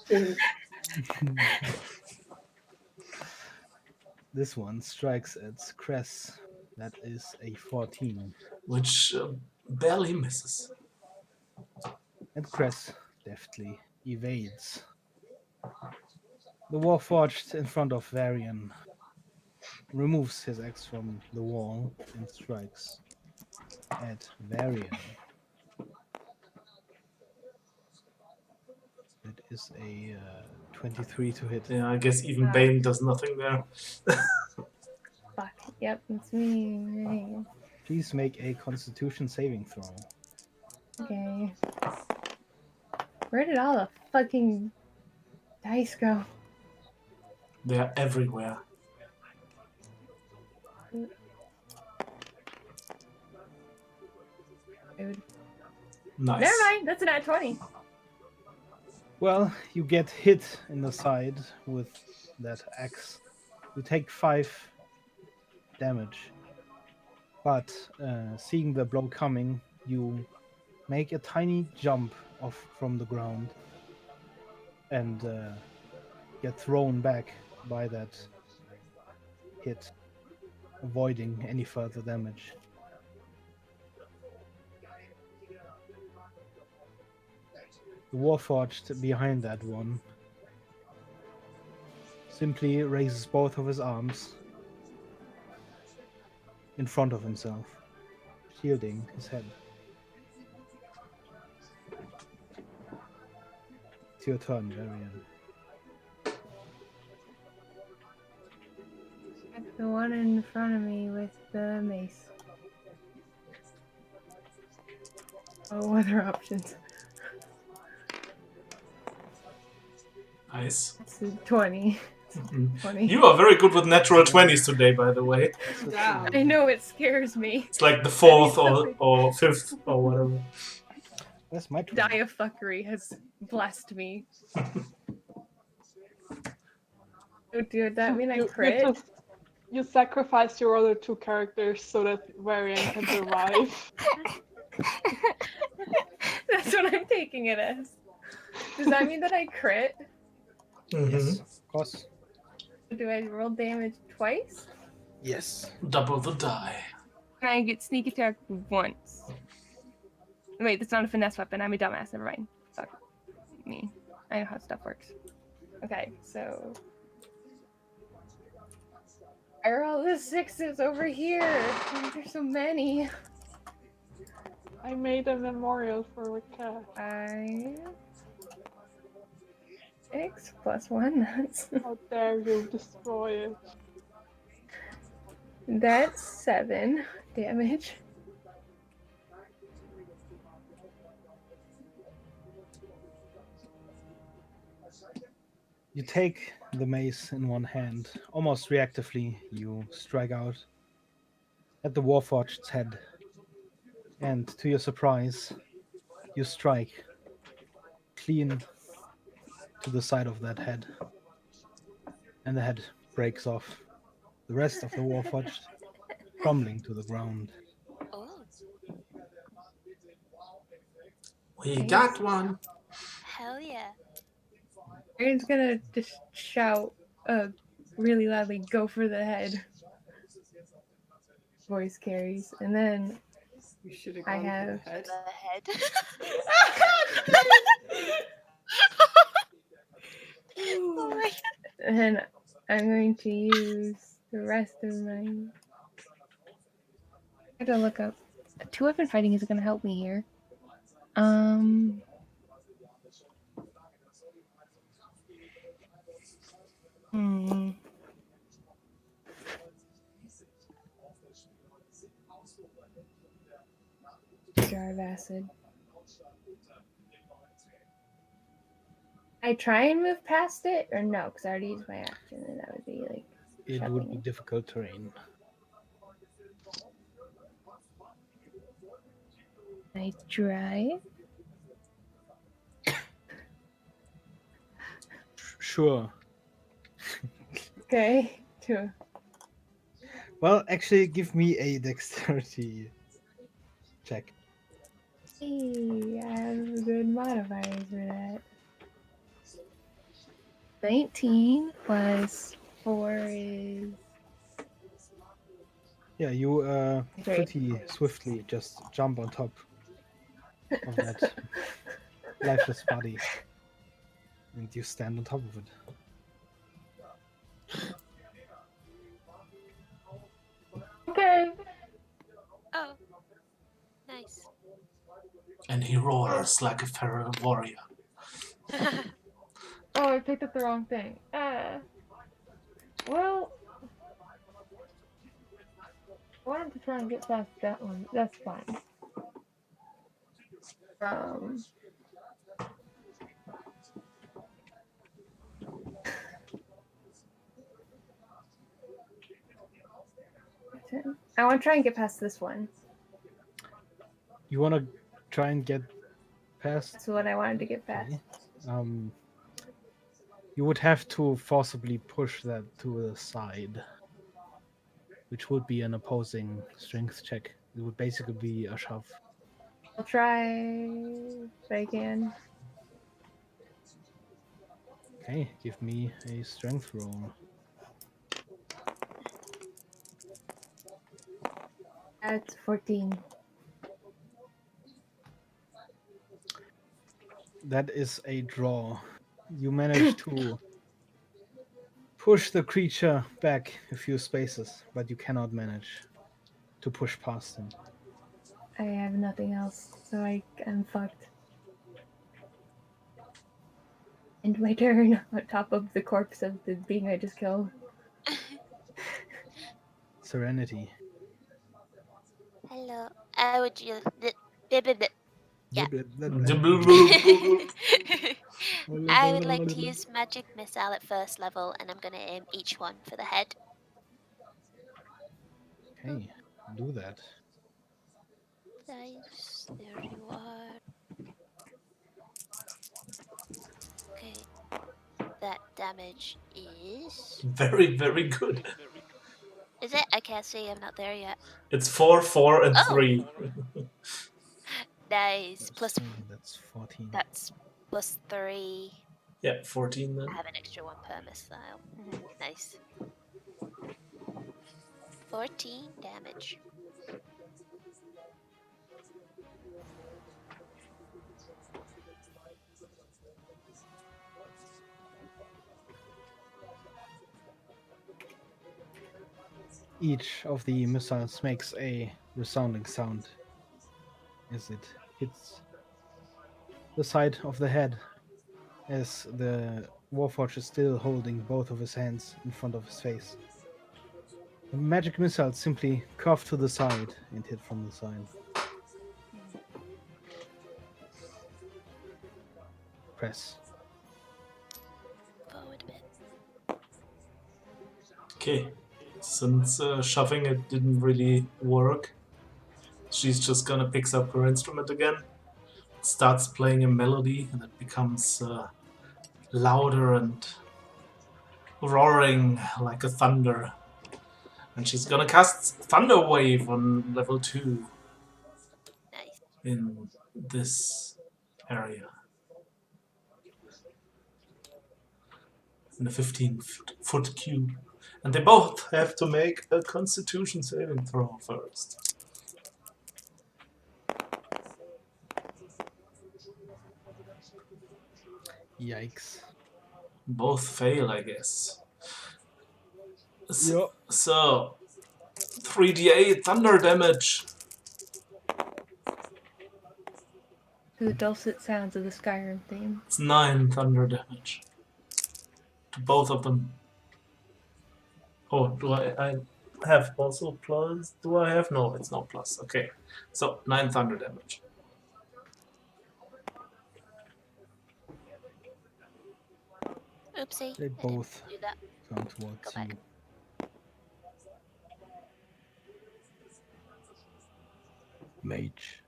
This one strikes at Cress. That is a 14. Which barely misses. And Cress deftly evades. The Warforged in front of Varian removes his axe from the wall and strikes at Varian. That is a 23 to hit. Yeah, I guess even Bane does nothing there. Fuck. Yep, it's me. Please make a Constitution saving throw. Okay. Where did all the fucking dice go? They're everywhere. Dude. Nice. Never mind. That's a nat 20. Well, you get hit in the side with that axe. You take 5 damage. But seeing the blow coming, you make a tiny jump off from the ground and get thrown back by that hit, avoiding any further damage. The Warforged behind that one simply raises both of his arms in front of himself, shielding his head. It's your turn, Varian. The one in front of me with the mace. Oh, other options. Nice. It's a 20. Mhm. 20. You are very good with natural 20s today, by the way. Damn. I know it scares me. It's like the fourth something- or fifth or whatever. That's my turn. Die of fuckery has blessed me. Oh, dude, that mean I crit? You sacrificed your other 2 characters so that Varian can survive. That's what I'm taking it as. Does that mean that I crit? Yes, of course. Do I roll damage twice? Yes. Double the die. Can I get sneak attack once? Wait, that's not a finesse weapon. I'm a dumbass. Never mind. Fuck me. I know how stuff works. Okay, so I roll the 6s over here. There's so many. I made a memorial for a cat. 5, 6 plus 1. How dare you destroy it? That's 7 damage. You take the mace in one hand. Almost reactively, you strike out at the Warforged's head. And to your surprise, you strike clean to the side of that head. And the head breaks off. The rest of the Warforged crumbling to the ground. Oh, We got one. hell yeah. Aaron's gonna just shout really loudly, "Go for the head." Voice carries, and then You should have I gone for have- the head. The head. Oh my god. and I'm going to use the rest of my. I gotta look up. 2-weapon fighting isn't going to help me here. Hmm. Jar of acid. I try and move past it, or no? Because I already used my action, and that would be like. It shoving would be it. difficult terrain. I try. Sure. Okay. 2. Well, actually, give me a dexterity check. Hey, I have good modifiers for that. 19 plus 4 is. Yeah, you Great. pretty swiftly just jump on top of that lifeless body. And you stand on top of it. Okay. Oh, nice. And he roars like a feral warrior. Oh, I picked up the wrong thing. Well, I wanted to try and get past that one. That's fine. I want to try and get past this one. You want to try and get past? That's what I wanted to get past. Okay. You would have to forcibly push that to the side, which would be an opposing strength check. It would basically be a shove. I'll try if I can. Okay, give me a strength roll. That's 14. That is a draw. You manage to push the creature back a few spaces, but you cannot manage to push past him. I have nothing else, so I'm fucked. And my turn on top of the corpse of the being I just killed. Serenity. Hello. I would you. Yeah. I would like to use magic missile at first level, and I'm gonna aim each one for the head. Okay, do that. Nice. There you are. Okay. That damage is. Very, very good. Is it? I can't see. I'm not there yet. It's 4, 4, and Oh. 3. Nice. Plus, So that's 14. that's plus 3. Yeah, 14 then. I have an extra 1 per missile. Nice. 14 damage. Each of the missiles makes a resounding sound as it hits the side of the head, as the Warforged is still holding both of his hands in front of his face. The magic missile simply curved to the side and hit from the side. Press. Forward a bit. Okay. Since shoving it didn't really work, she's just gonna pick up her instrument again, starts playing a melody that becomes louder and roaring like a thunder. And she's gonna cast Thunder Wave on level 2 Nice. in this area. In a 15-foot cube. And they both have to make a Constitution saving throw first. Yikes. Both fail, I guess. Yep. So 3d8 thunder damage. To the dulcet sounds of the Skyrim theme. It's 9 thunder damage. To both of them. Oh, do I have also plus? Do I have? No, it's not plus. Okay. So 9 thunder damage. Oopsie. They I didn't both do that. come Go towards back. you. Mage.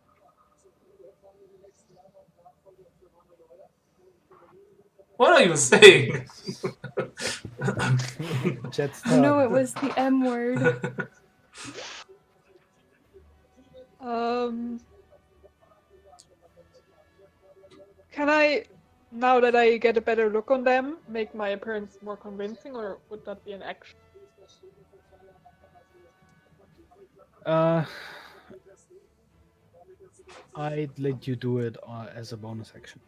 What are you saying? Jet's Oh no, turn. it was the M word. Can I, now that I get a better look on them, make my appearance more convincing, or would that be an action? I'd let you do it as a bonus action.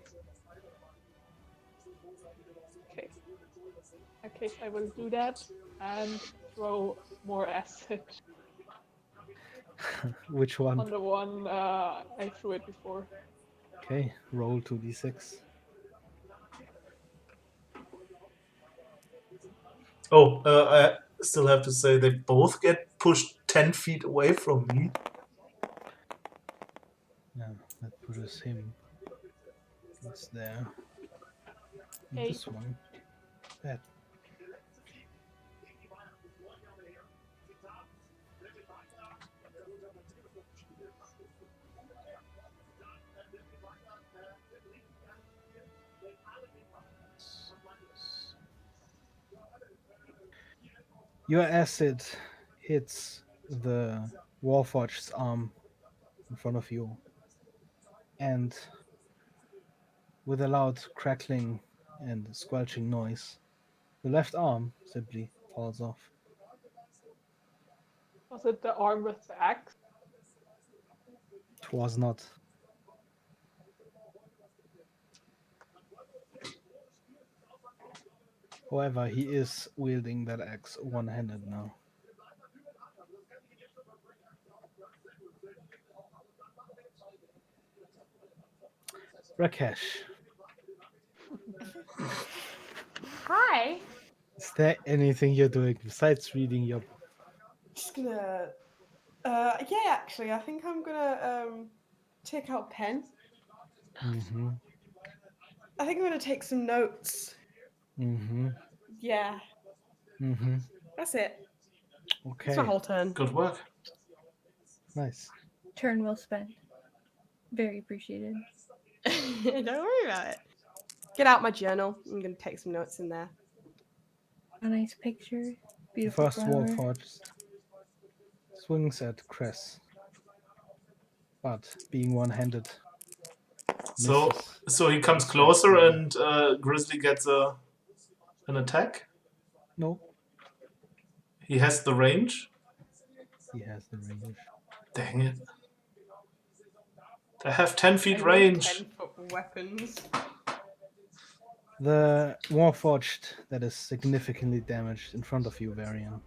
Okay. In that case, I will do that and throw more acid Which one? on the one I threw it before. Okay, roll 2d6. Oh, I still have to say they both get pushed 10 feet away from me. Yeah, that pushes him. What's there? Hey. This one. That. Your acid hits the Warforged's arm in front of you, and with a loud crackling and squelching noise, the left arm simply falls off. Was it the arm with the axe? It was not. However, he is wielding that axe one-handed now. Rakesh, Hi. is there anything you're doing besides reading your book? Just gonna. Yeah, actually, I think I'm gonna take out a pen. Mm-hmm. I think I'm gonna take some notes. Mm-hmm. Yeah, Mm-hmm. that's it. Okay. That's my whole turn. Good work. Nice. Turn well spent. Very appreciated. Don't worry about it. Get out my journal. I'm gonna take some notes in there. A nice picture. The Beautiful first flower. Warforged swings at Cress. but being one-handed So misses. so he comes Strikes closer you. and Grizzly gets an attack. No, He has the range. he has the range. Dang it. I have 10 I feet love range. 10-foot weapons. The Warforged that is significantly damaged in front of you, Varian,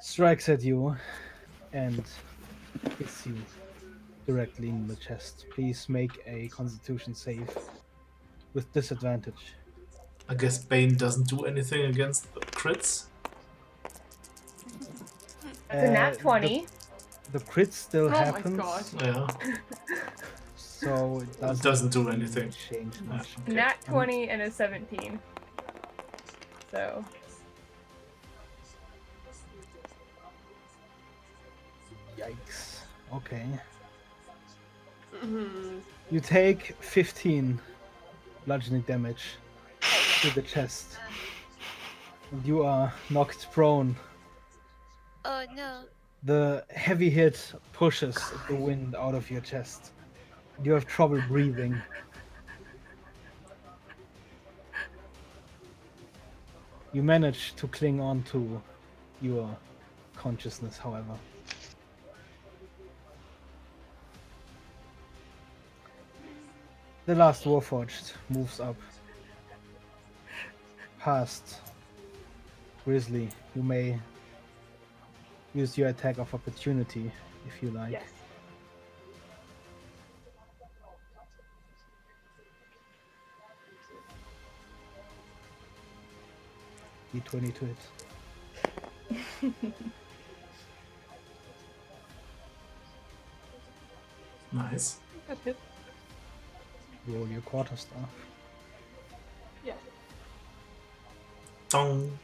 strikes at you and hits you directly in the chest. Please make a Constitution save with disadvantage. I guess Bane doesn't do anything against the crits. That's a nat Uh, 20. The crit still Oh my happens, god. Yeah, so it it doesn't, doesn't do really anything. change Yeah, much. okay. Nat 20 and a 17. So, Yikes. Okay. Mhm. You take 15 bludgeoning damage to the chest. And you are knocked prone. Oh no. The heavy hit pushes the wind out of your chest. You have trouble breathing. You manage to cling on to your consciousness, however. The last Warforged moves up. Past Grizzly. You may use your attack of opportunity if you like. Yes. D20 to hit. Nice. That hit. Roll your quarterstaff. Yes. Dong.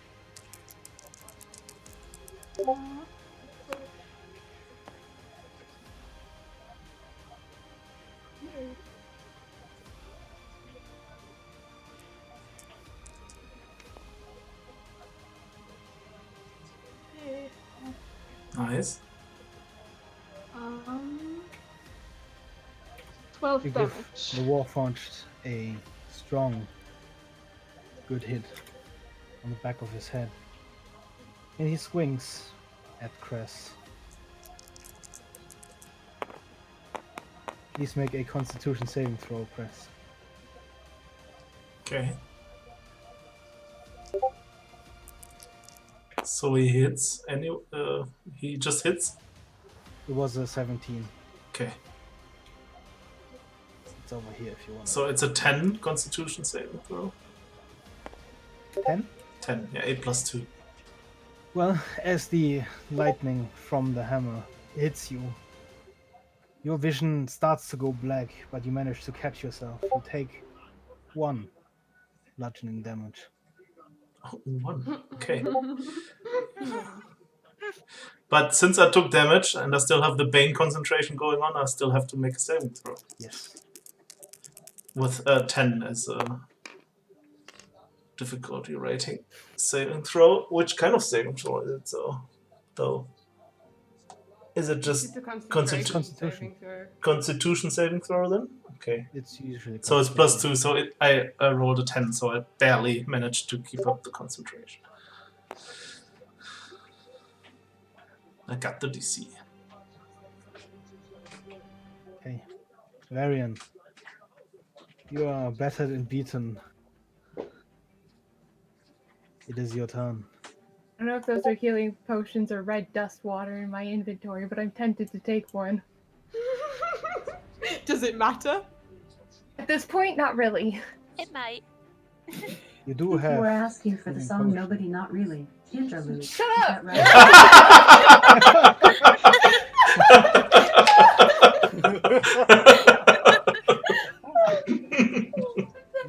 Nice. 12 You damage. give the Warforged a strong, good hit on the back of his head. And he swings at Cress. Please make a Constitution saving throw, Cress. Okay. So he hits he just hits. It was a 17. Okay. It's over here if you want. So it's a 10 Constitution saving throw. 10? 10. Yeah, 8 plus 2. Well, as the lightning from the hammer hits you, your vision starts to go black, but you manage to catch yourself. You take 1 bludgeoning damage. Oh, 1. Okay. But since I took damage and I still have the Bane concentration going on, I still have to make a saving throw. Yes. With 10 as a difficulty rating. Saving throw? Which kind of saving throw is it, though? Is it just It's a Constitu- concentration saving throw. Constitution saving throw then? Okay. It's usually So it's plus Constitution. 2, so I rolled a 10, so I barely managed to keep up the concentration. I got the DC. Okay. Varian, you are battered and beaten. It is your turn. I don't know if those are healing potions or red dust water in my inventory, but I'm tempted to take one. Does it matter? At this point, not really. It might. You do have. We're asking for the healing song potion. Nobody Not Really. Interlude. Shut Is up!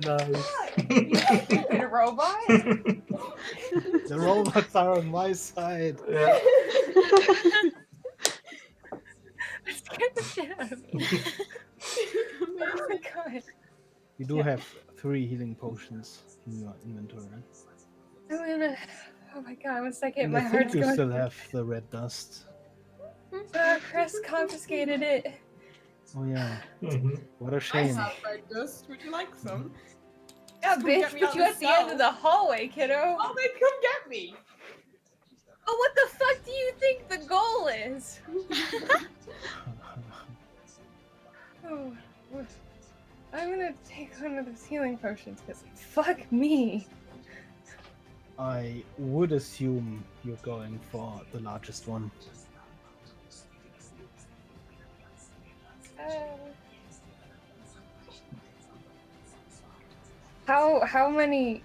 Nice. You stupid robot! The robots are on my side. Yeah. I scared the shit out of me. Oh my god. You do have 3 healing potions in your inventory. I'm gonna. Oh my god, 1 second. And My I think heart's you going. still have the red dust. Crest confiscated it. Oh yeah, Mhm. what a I shame. have red dust. Would you like some? Yeah, Come bitch, get me put out you the at the end cell. of the hallway, kiddo. Oh, then come get me. Oh, what the fuck do you think the goal is? Oh, I'm gonna take one of those healing potions because fuck me. I would assume you're going for the largest one. How many,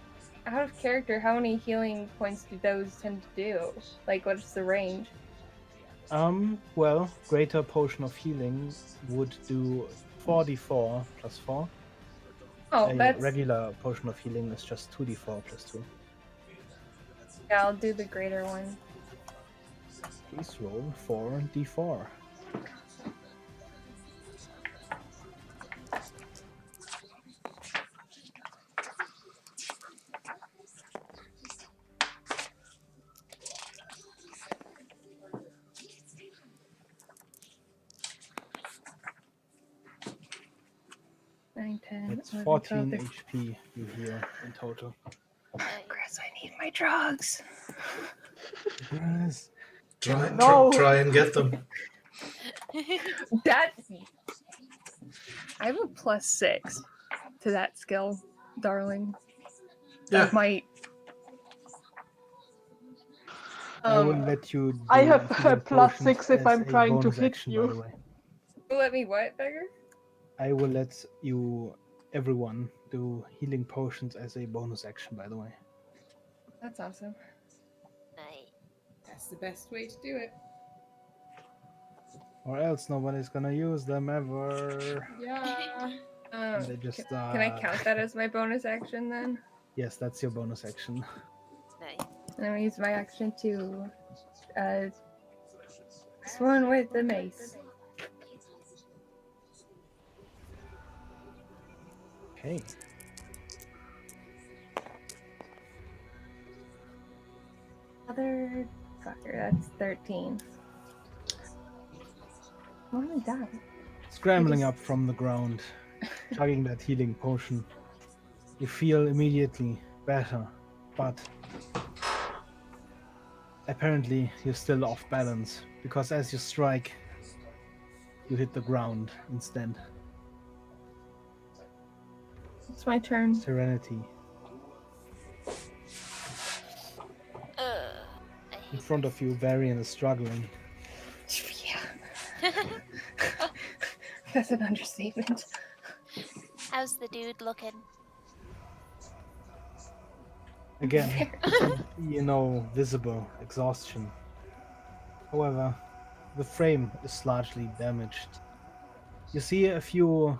out of character, how many healing points do those tend to do? Like, what's the range? Well, greater potion of healing would do 4d4 plus 4. Oh, A that's regular potion of healing is just 2d4 plus 2. yeah. I'll do the greater one. Please roll 4d4. Nine, 10, It's 11, 14 12, 13. HP you heal in total. Chris, I need my drugs. Yes. Try and get them. That I have a +6 to that skill, darling. Yeah. Of my I will let you do I have a healing plus potions 6 if as I'm a trying to bonus hit action, by the you. way. let me what, Beggar? I will let you, everyone, do healing potions as a bonus action, by the way. That's awesome. Nice. That's the best way to do it. Or else nobody's gonna use them ever. Yeah. And they just Can I count that as my bonus action then? Yes, that's your bonus action. Nice. And I'm gonna use my action to sworn with the mace. Okay. Other fucker, that's 13. I wanna die. Scrambling just- up from the ground, chugging that healing potion, you feel immediately better, but apparently you're still off balance, because as you strike, you hit the ground instead. It's my turn. Serenity. I In hate front of you, Varian is struggling. Yeah, that's an understatement. How's the dude looking? Again, visible exhaustion. However, the frame is largely damaged. You see a few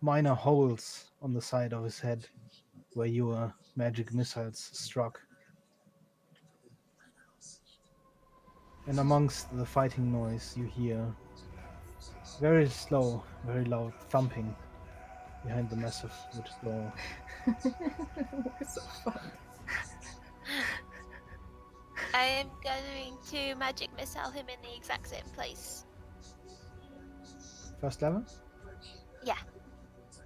minor holes on the side of his head where your magic missiles struck. And amongst the fighting noise, you hear very slow, very loud thumping behind the massive wood door. We're so fucked. I am going to magic missile him in the exact same place. First level? Yeah.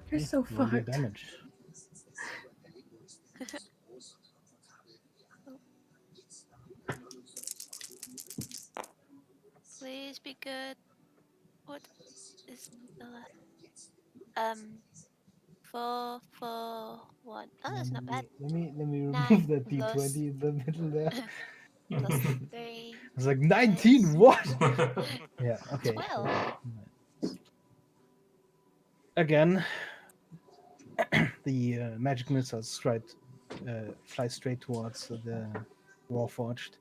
You're Okay, so roll your fucked. damage. Please be good. What is the 4, 4, 1. Oh, that's not bad. Let me remove 9 that plus d20 in the middle there. plus 3. I was like, 19, what? Yeah, okay. 12. Again, the magic missiles fly straight towards the Warforged,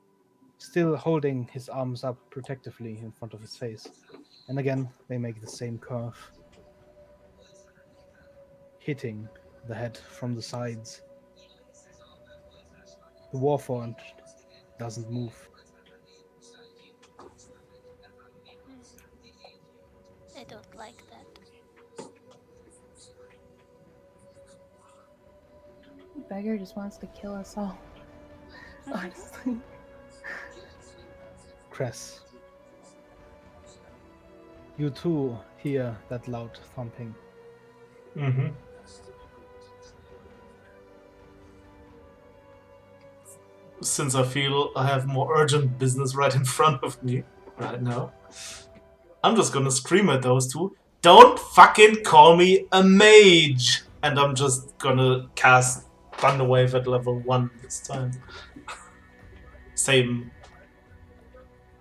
still holding his arms up protectively in front of his face. And again, they make the same curve, hitting the head from the sides. The Warforged doesn't move. I don't like that. Beggar just wants to kill us all. Honestly. Cress, You too hear that loud thumping. Mm-hmm. Since I feel I have more urgent business right in front of me right now, I'm just gonna scream at those two. Don't fucking call me a mage! And I'm just gonna cast Thunderwave at level 1 this time. Same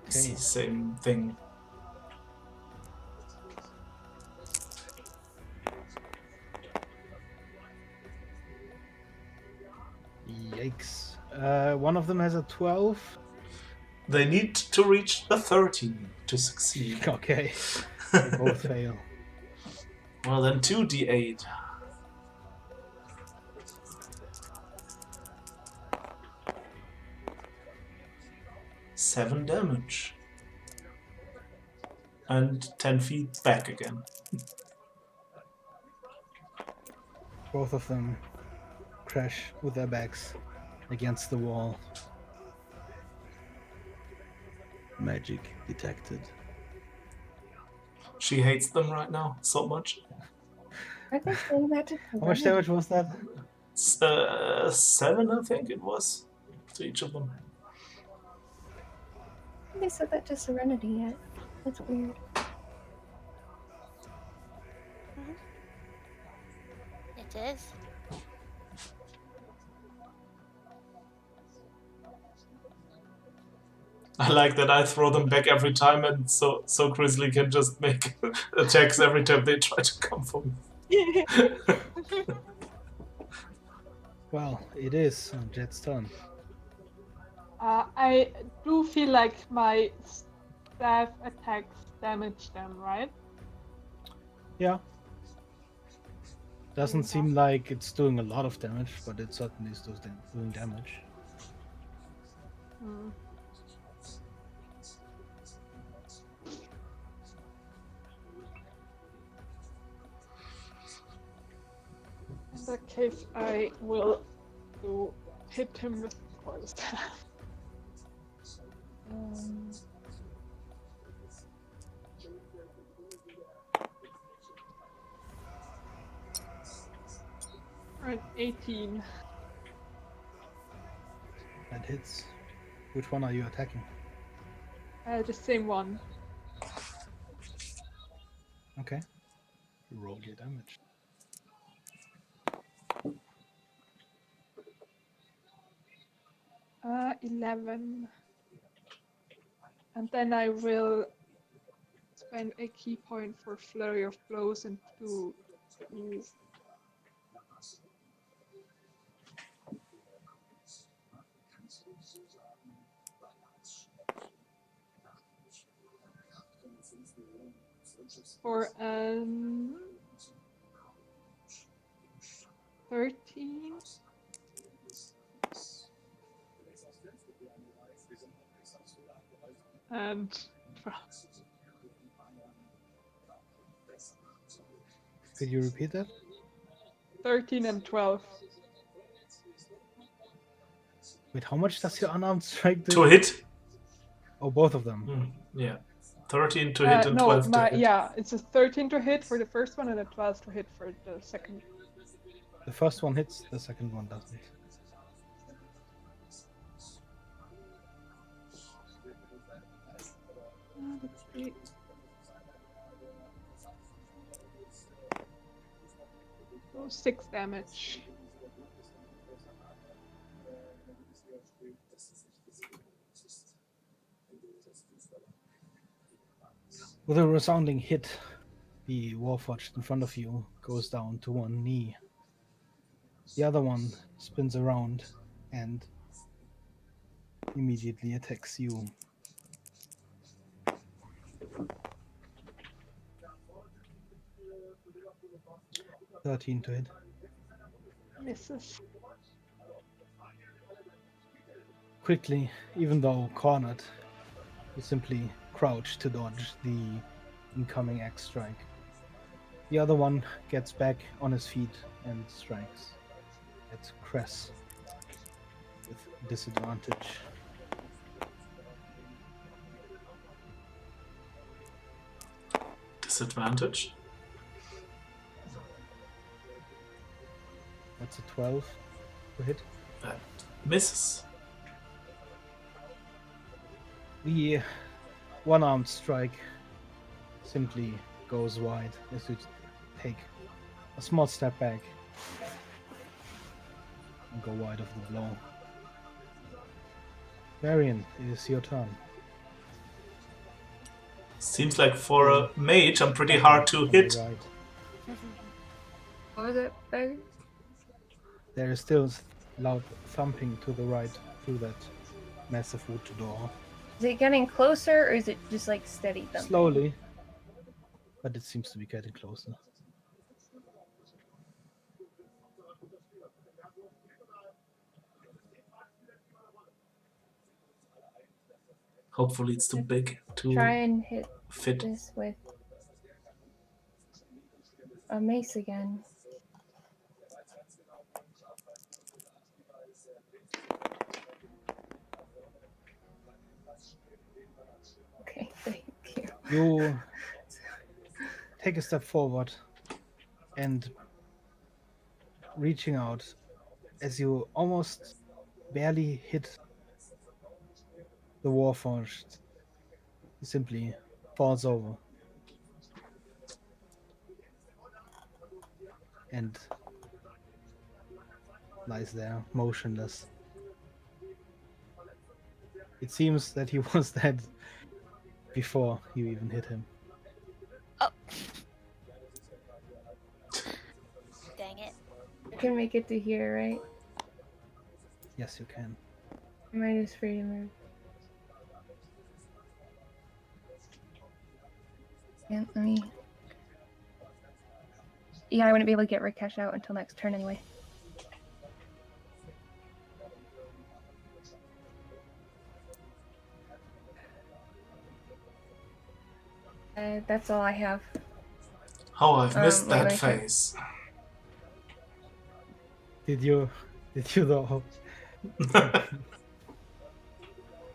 Okay. same thing. Yikes. One of them has a 12. They need to reach a 13 to succeed. Okay. They both fail. Well, then 2d8. 7 damage. And 10 feet back again. Both of them crash with their backs against the wall. Magic detected. She hates them right now so much. Are they saying that to How much damage was that? 7, I think it was, to each of them. They said that to Serenity yet. That's weird. It is. I like that I throw them back every time, and so Grizzly can just make attacks every time they try to come for me. Well, it is Jet's turn. I do feel like my staff attacks damage them, right? Yeah. Doesn't seem like it's doing a lot of damage, but it certainly is doing damage. Hmm. In that case, I will hit him with the quarterstaff. Right, 18. That hits. Which one are you attacking? The same one. Okay. Roll your damage. 11. And then I will spend a key point for Flurry of Blows and do for 13. And 12. Could you repeat that? 13 and 12. Wait, how much does your unarmed strike do? To hit? Oh, both of them. Yeah. 13 to hit and No, 12 to hit. yeah, it's a 13 to hit for the first one and a 12 to hit for the second. The first one hits, the second one doesn't. Let's see. So 6 damage. With a resounding hit, the Warforged in front of you goes down to one knee. The other one spins around and immediately attacks you. $13 to hit. Misses. Quickly, even though cornered, you simply crouch to dodge the incoming axe strike. The other one gets back on his feet and strikes at Cress with disadvantage. Disadvantage. That's a 12 to hit. That misses. The one-armed strike simply goes wide as you take a small step back and go wide of the blow. Varian, it is your turn. Seems like for a mage, I'm pretty hard to On the hit. right. What was it, Beggar? There is still loud thumping to the right through that massive wood door. Is it getting closer, or is it just like steady thumping? Slowly, but it seems to be getting closer. Hopefully it's too big to Try and hit fit. this with a mace again. Okay, thank you. You take a step forward and reaching out as you almost barely hit the Warforged, he simply falls over and lies there motionless. It seems that he was dead before you even hit him. Oh. Dang it. I can make it to here, right? Yes, you can. Am I just free to move? Yeah, let me. Yeah, I wouldn't be able to get Rakesh out until next turn anyway. That's all I have. Oh, I've missed wait, that let me check. phase. Did you though? I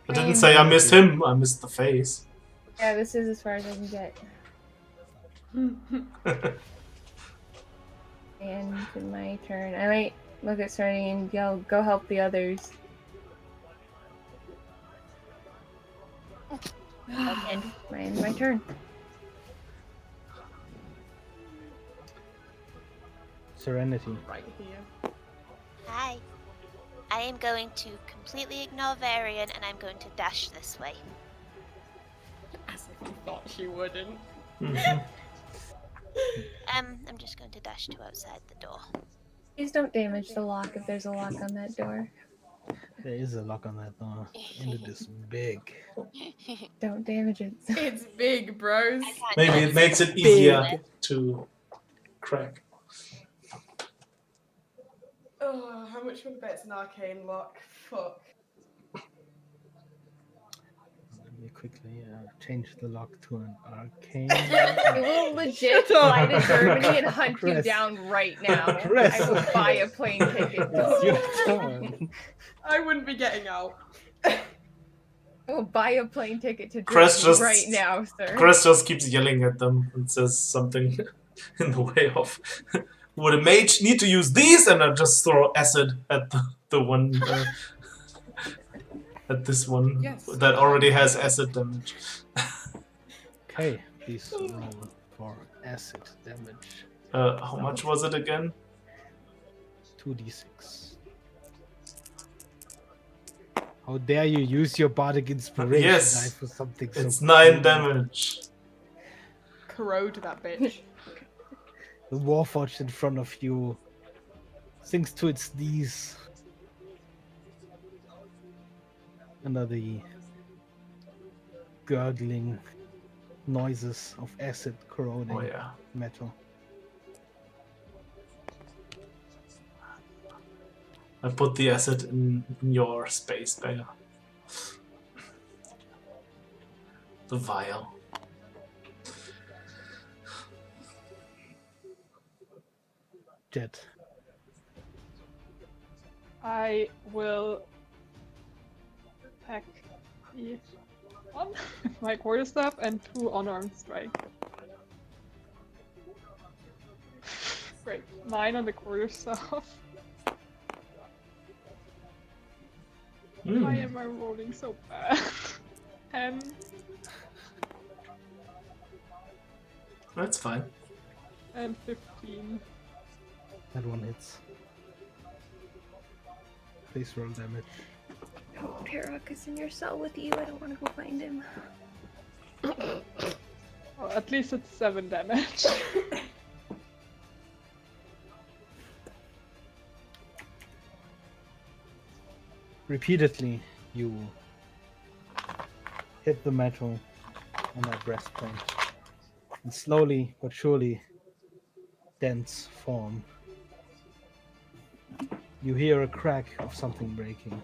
didn't say I missed him, I missed the face. Yeah, this is as far as I can get. And to my turn. I might look at Sardi and yell, "Go help the others." And my turn. Serenity. Right here. Hi. I am going to completely ignore Varian and I'm going to dash this way. As if you thought she wouldn't. Mhm. I'm just going to dash to outside the door. Please don't damage the lock if there's a lock on that door. There is a lock on that door, and it is big. Don't damage it. It's big, bros. Maybe it makes it easier to crack. Oh, how much would I bet it's an arcane lock? Fuck. Let me quickly change the lock to an arcane. I will legit fly to Germany and hunt you Chris. down right now. Chris. I will buy a plane ticket. It's your turn. I wouldn't be getting out. I will buy a plane ticket to Chris Germany just- right now, sir. Chris just keeps yelling at them and says something in the way of, would a mage need to use these? And I just throw acid at the one, at this one Yes. that already has acid damage. Okay, please roll for acid damage. How much was it again? 2d6. How dare you use your bardic inspiration Yes, die for something so It's 9 cool. damage. Corrode that bitch. The Warforged in front of you sinks to its knees under the gurgling noises of acid corroding Oh yeah. metal. I put the acid in your space, Beggar. The vial. Jet. I will attack the one, my quarterstaff, and 2 unarmed strike. Great. 9 on the quarter staff. Why am I rolling so bad? 10 That's fine. and 15. That one hits. Please roll damage. Oh, Tarok is in your cell with you. I don't want to go find him. Well, at least it's 7 damage. Repeatedly, you hit the metal on that breastplate, and slowly but surely, dents form. You hear a crack of something breaking,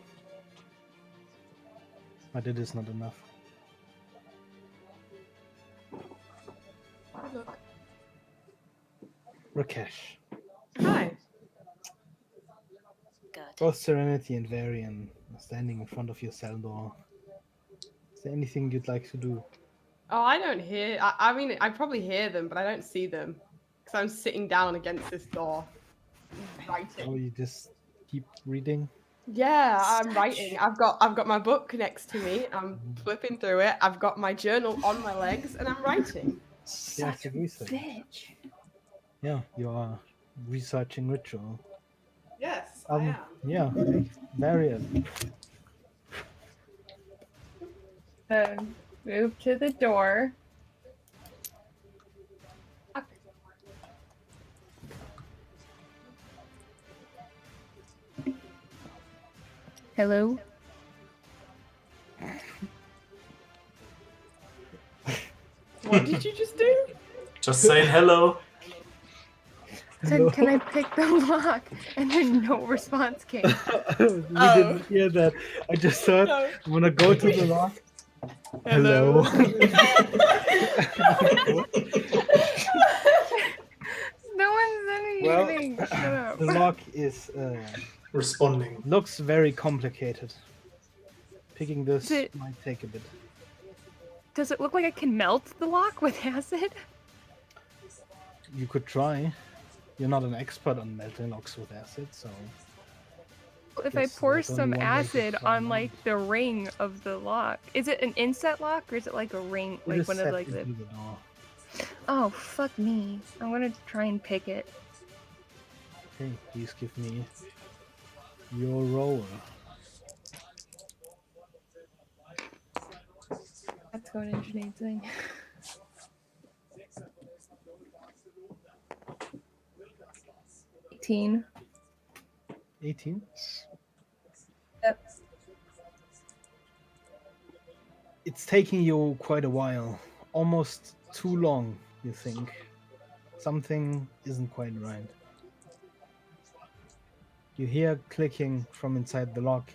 but it is not enough. Look. Rakesh, Hi. Good. both Serenity and Varian are standing in front of your cell door. Is there anything you'd like to do? Oh, I don't hear. I mean, I probably hear them, but I don't see them because I'm sitting down against this door, writing. Or you just keep reading? Yeah, I'm writing. I've got my book next to me. I'm flipping through it. I've got my journal on my legs, and I'm writing. Such Such a research. bitch. Yeah, you are researching ritual. Yes, I am. Yeah, Varian. Move to the door. Fuck. Hello? What did you just do? Just saying hello. Said, can I pick the lock? And then no response came. We didn't hear that. I just thought, No. I'm gonna go to the lock. Hello. No one said Well, anything. Shut up. the lock is Responding. looks very complicated. Picking this Is it- might take a bit. Does it look like I can melt the lock with acid? You could try. You're not an expert on melting locks with acid, so If I Yes, pour there's only some one way to acid find on out. like the ring of the lock, is it an inset lock or is it like a ring, it like is one set of like the? into the door. Oh fuck me! I'm gonna try and pick it. Okay, please give me your roll. Let's go and engineer thing. 18. 18. Yep. It's taking you quite a while, almost too long. You think something isn't quite right. You hear clicking from inside the lock,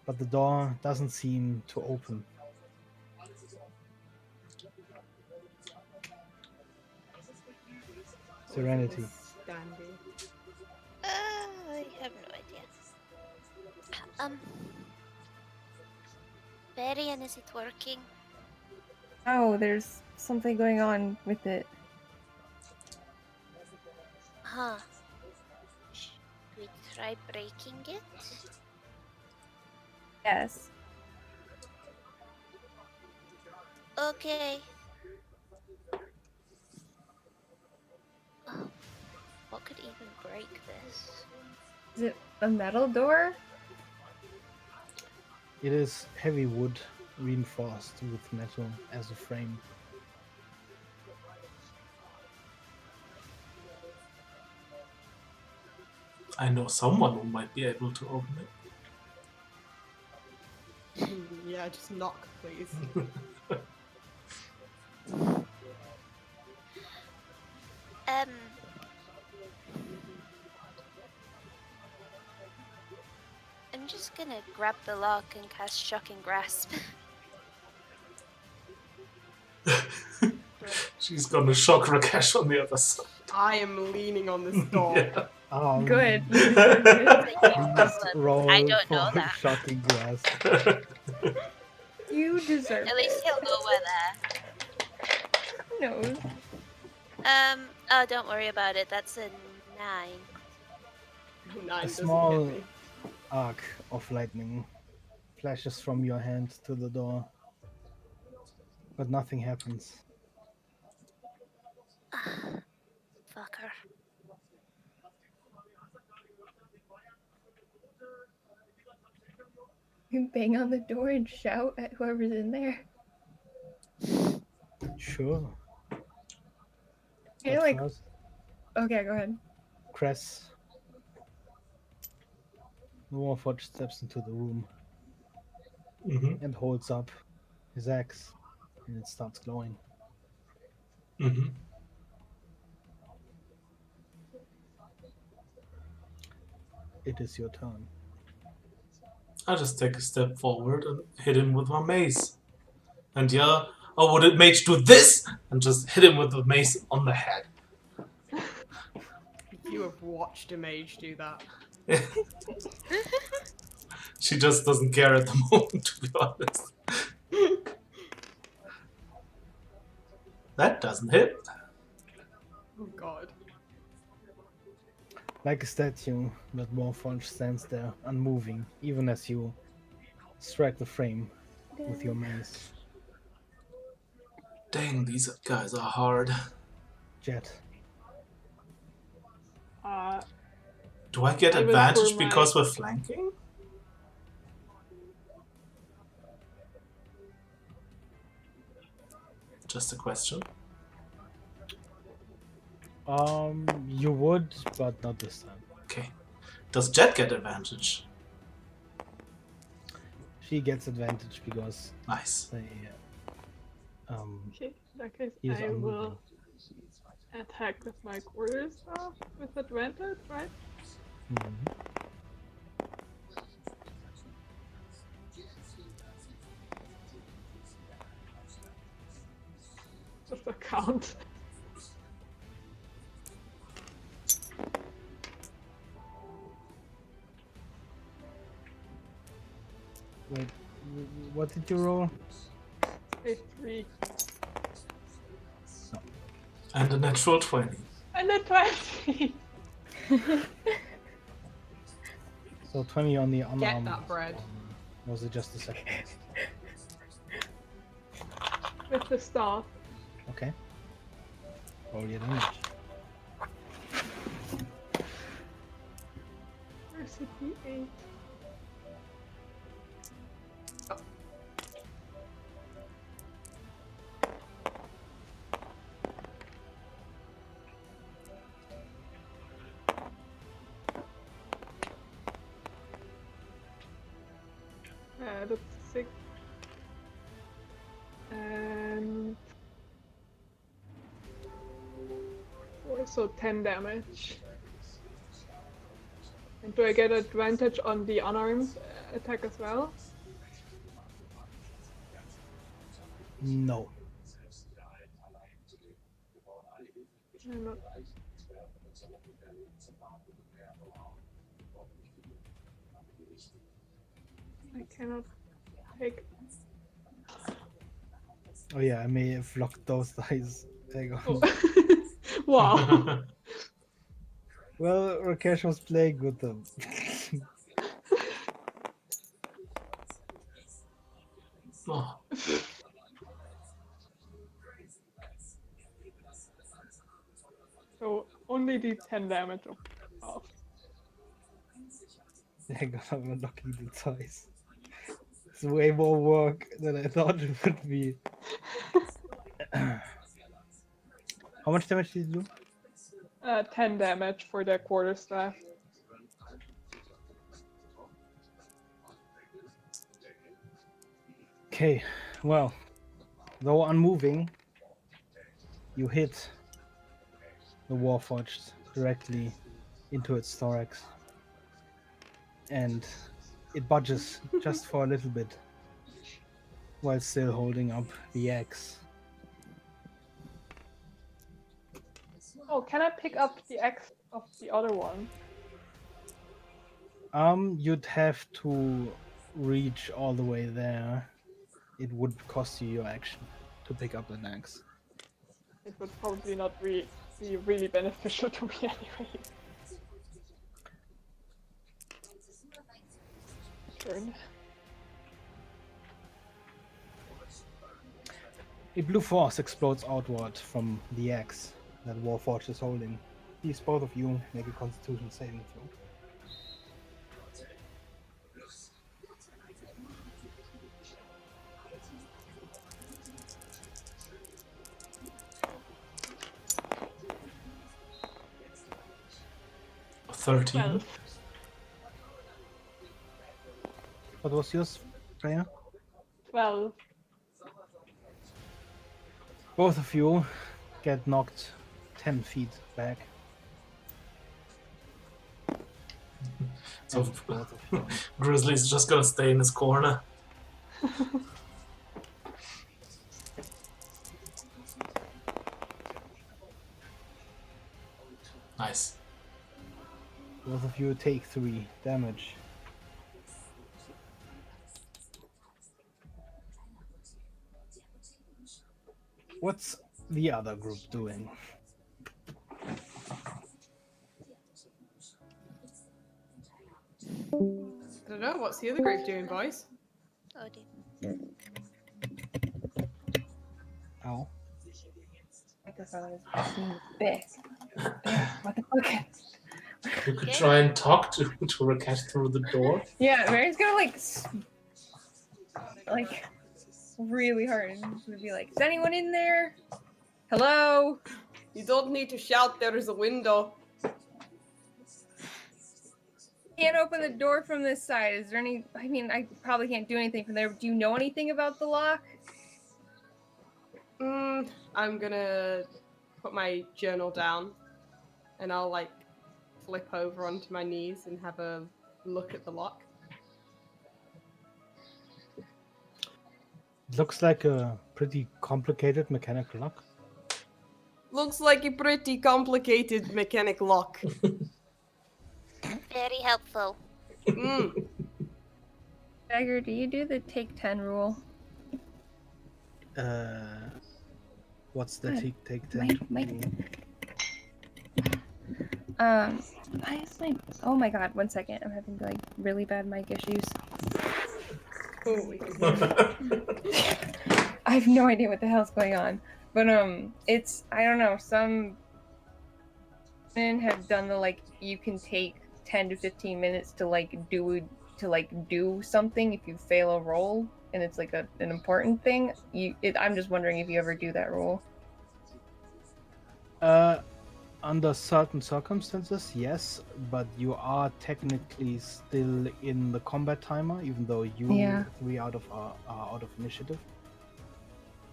but the door doesn't seem to open. Serenity. Dandy. I have no idea. Varian, is it working? Oh, there's something going on with it. Huh. Should we try breaking it? Yes. Okay. Oh, what could even break this? Is it a metal door? It is heavy wood reinforced with metal as a frame. I know someone who might be able to open it. Yeah, just knock, please. I'm just gonna grab the lock and cast Shocking Grasp. She's gonna shock Rakesh on the other side. I am leaning on this door. Yeah. Good. You It's deserve it. a huge Please problem. roll I don't for know that. shocking grasp. You deserve At least it. he'll know we're there. Who knows? Oh, don't worry about it. That's a 9. 9 A doesn't small hit me. arc of lightning flashes from your hand to the door, but nothing happens. Fucker. You bang on the door and shout at whoever's in there. Sure. You're But like, first, okay, go ahead. Cress, the Warforged steps into the room Mm-hmm. and holds up his axe, and it starts glowing. Mm-hmm. It is your turn. I just take a step forward and hit him with my mace. And yell, "Oh, would it mage do this?" And just hit him with the mace on the head. You have watched a mage do that. She just doesn't care at the moment, to be honest. That doesn't hit. Oh god. Like a statue, that Warforged stands there, unmoving, even as you strike the frame with your mace. Dang, these guys are hard. Jet. Do I get I will pour advantage my- because we're flanking? Just a question. You would, but not this time. Okay. Does Jet get advantage? She gets advantage because Nice. they, Okay, in that case, he is I unmoving. will attack with my quarterstaff with advantage, right? Mhm. Just a count. Wait, what did you roll? A 3. And a natural 20. And a 20! So 20 on the Get unarmed. that bread. Was it just a second? With the staff. Okay. Roll your damage. Where's the D8? That's 6. And 4, so 10 damage. And do I get advantage on the unarmed attack as well? No. I'm not. I cannot take. Oh yeah, I may have locked those dice. Hang on. Oh. Wow. Well, Rakesh was playing with them. Oh, So only the 10 damage of. Hang on, I'm unlocking the dice. It's way more work than I thought it would be. How much damage did you do? 10 damage for the quarterstaff. Okay, well, though unmoving, you hit the Warforged directly into its thorax. And it budges just for a little bit while still holding up the axe. Oh, can I pick up the axe of the other one? You'd have to reach all the way there. It would cost you your action to pick up an axe. It would probably not be be really beneficial to me anyway. Turn. A blue force explodes outward from the axe that Warforged is holding. Please, both of you, make a Constitution saving throw. A 13. 12. What was yours, Freya? 12. Both of you get knocked 10 feet back. So And both of you. Grizzly's just gonna stay in his corner. Nice. Both of you take 3 damage. What's the other group doing? I don't know. What's the other group doing, boys? Oh dear. Ow. Microphone is big. What the fuck? You could try and talk to Rakesh through the door. Yeah, Mary's gonna like really hard and she's gonna be like, is anyone in there? Hello? You don't need to shout. There is a window. Can't open the door from this side. Is there any? I mean, I probably can't do anything from there. Do you know anything about the lock? I'm gonna put my journal down, and I'll like flip over onto my knees and have a look at the lock. Looks like a pretty complicated mechanical lock. Looks like a pretty complicated mechanic lock. Very helpful. Beggar, do you do the take 10 rule? What's the Good. take 10? Oh my god, 1 second. I'm having like really bad mic issues. Oh, we can hear. I have no idea what the hell's going on. But it's, I don't know, some men have done the like you can take 10 to 15 minutes to do something if you fail a roll and it's like an important thing. I'm just wondering if you ever do that rule. Under certain circumstances, yes, but you are technically still in the combat timer, even though you 3 out of are out of initiative.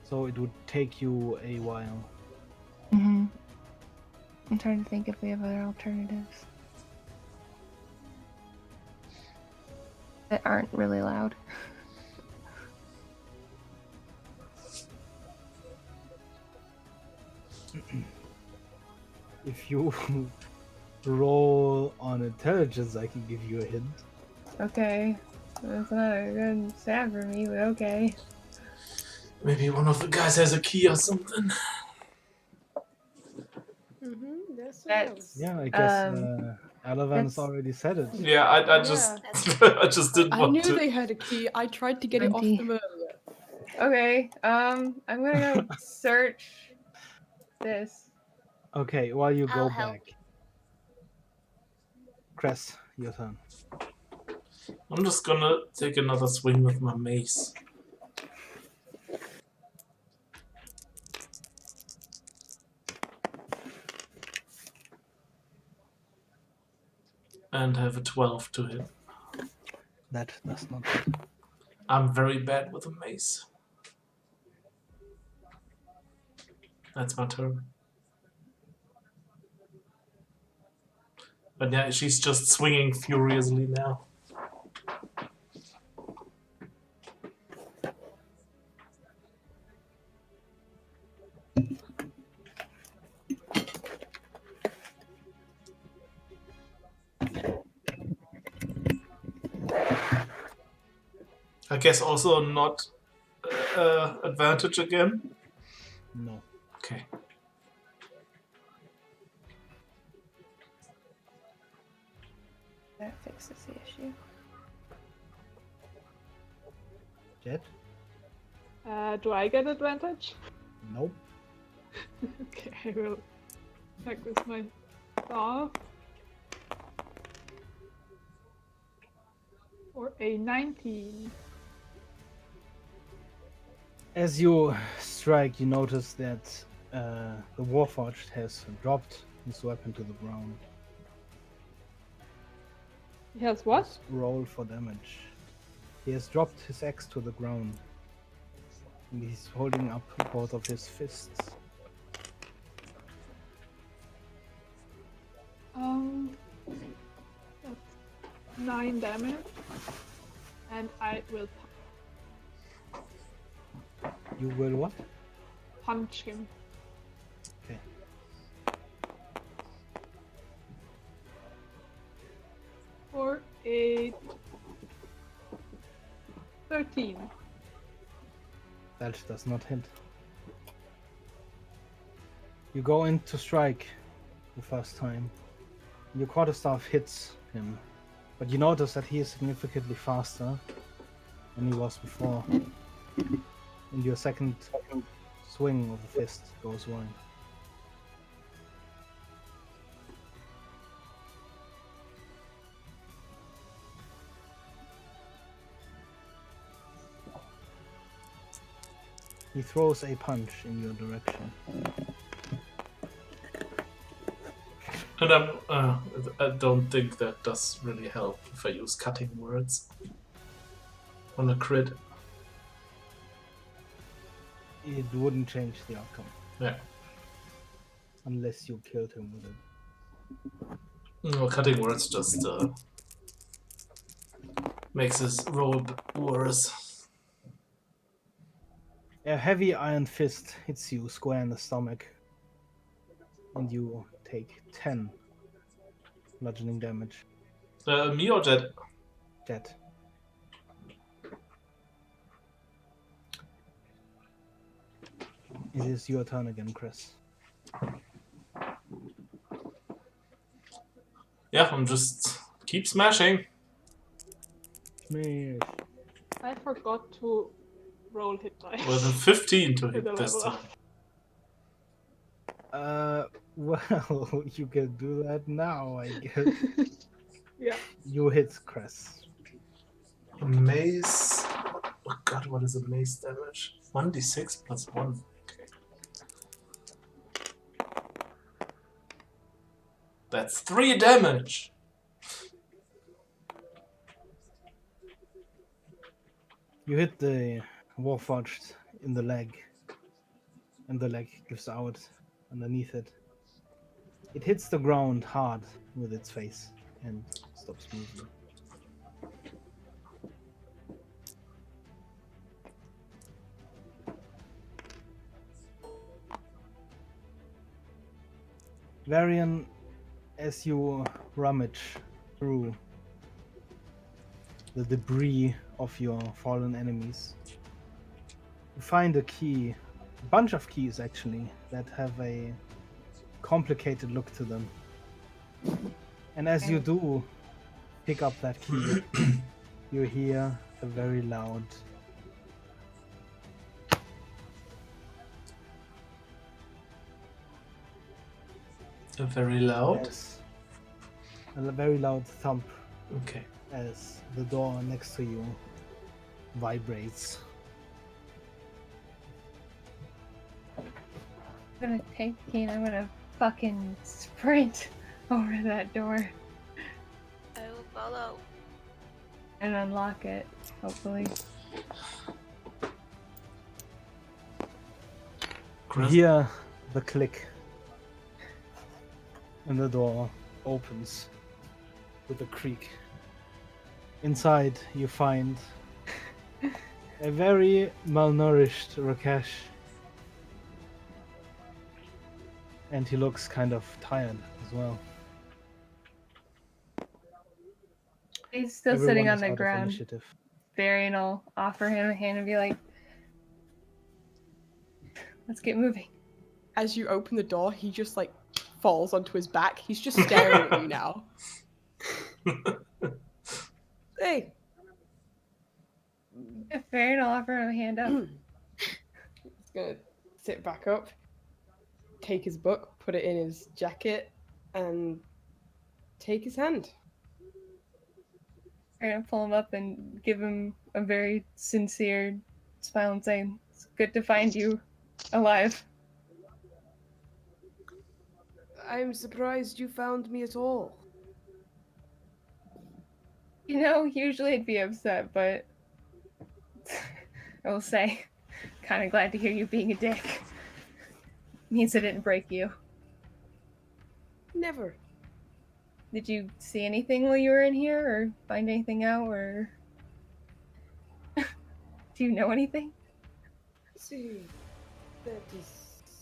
So it would take you a while. Mm-hmm. I'm trying to think if we have other alternatives that aren't really loud. If you roll on intelligence, I can give you a hint. Okay. That's not a good stat for me, but okay. Maybe one of the guys has a key or something. That's Yeah, I guess Alavan's that's- already said it. Yeah, I just I just didn't I want knew to. they had a key. I tried to get it off 20. them earlier. okay. I'm gonna go search this. Okay, while you go I'll help. back. Cress, your turn. I'm just gonna take another swing with my mace. And have a 12 to hit. That does not. I'm very bad with a mace. That's my turn. But yeah, she's just swinging furiously now. I guess also not advantage again. No. Okay. That fixes the issue. Jet? Do I get advantage? Nope. Okay, I will check with my staff. For a 19. As you strike, you notice that the Warforged has dropped his weapon to the ground. He has what? Just roll for damage. He has dropped his axe to the ground. And he's holding up both of his fists. That's 9 damage. And I will You will what? punch him. Okay. For a 13. That does not hit. You go in to strike the first time. Your quarterstaff hits him, but you notice that he is significantly faster than he was before. And your second swing of the fist goes wide. He throws a punch in your direction. And I don't think that does really help if I use cutting words on a crit. It wouldn't change the outcome. Yeah. Unless you killed him with it. No, cutting words just makes his roll worse. A heavy iron fist hits you square in the stomach. And you take 10 bludgeoning damage. Me or Jet? Jet. It is your turn again, Chris. Yeah, I'm just keep smashing. Smash. I forgot to roll hit dice. With a 15 to With hit a this level time. up. Well, you can do that now, I guess. Yeah. You hit Chris. Mace. Oh god, what is a mace damage? 1d6 plus 1. Okay. That's 3 damage. You hit the Warforged in the leg, and the leg gives out underneath it. It hits the ground hard with its face and stops moving. Varian, as you rummage through the debris of your fallen enemies, you find a key, a bunch of keys actually, that have a complicated look to them. And as you do pick up that key, you hear a very loud Very loud. a very loud thump Okay. as the door next to you vibrates. I'm gonna take the key and I'm gonna fucking sprint over that door I will follow. and unlock it, hopefully. You hear the click, and the door opens with a creak. Inside, you find a very malnourished Rakesh, and he looks kind of tired as well. He's still Everyone sitting on is the out of ground. initiative. Varian will offer him a hand and be like, let's get moving. As you open the door, he just like falls onto his back. He's just staring at you now. Hey. Fair, and I'll offer him a hand up. He's gonna sit back up, take his book, put it in his jacket, and take his hand. I'm gonna pull him up and give him a very sincere smile and say, "It's good to find you alive." I'm surprised you found me at all. You know, usually I'd be upset, but I will say, kind of glad to hear you being a dick. Means I didn't break you. Never. Did you see anything while you were in here, or find anything out, or do you know anything? See, that is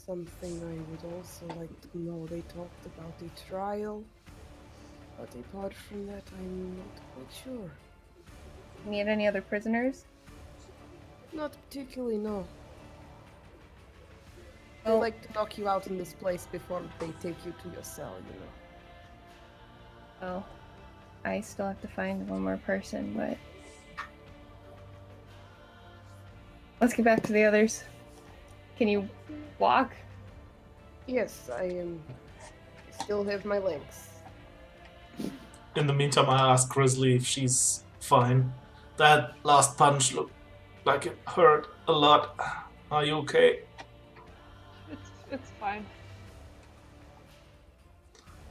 something I would also like to know. They talked about a trial, but apart from that, I'm not quite sure. Meet any other prisoners? Not particularly, no. They Well, like to knock you out in this place before they take you to your cell, you know. well, I still have to find one more person, but let's get back to the others. Can you walk? Yes, I still have my legs. In the meantime, I ask Grizzly if she's fine. That last punch looked like it hurt a lot. Are you okay? It's fine.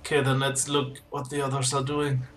Okay, then let's look what the others are doing.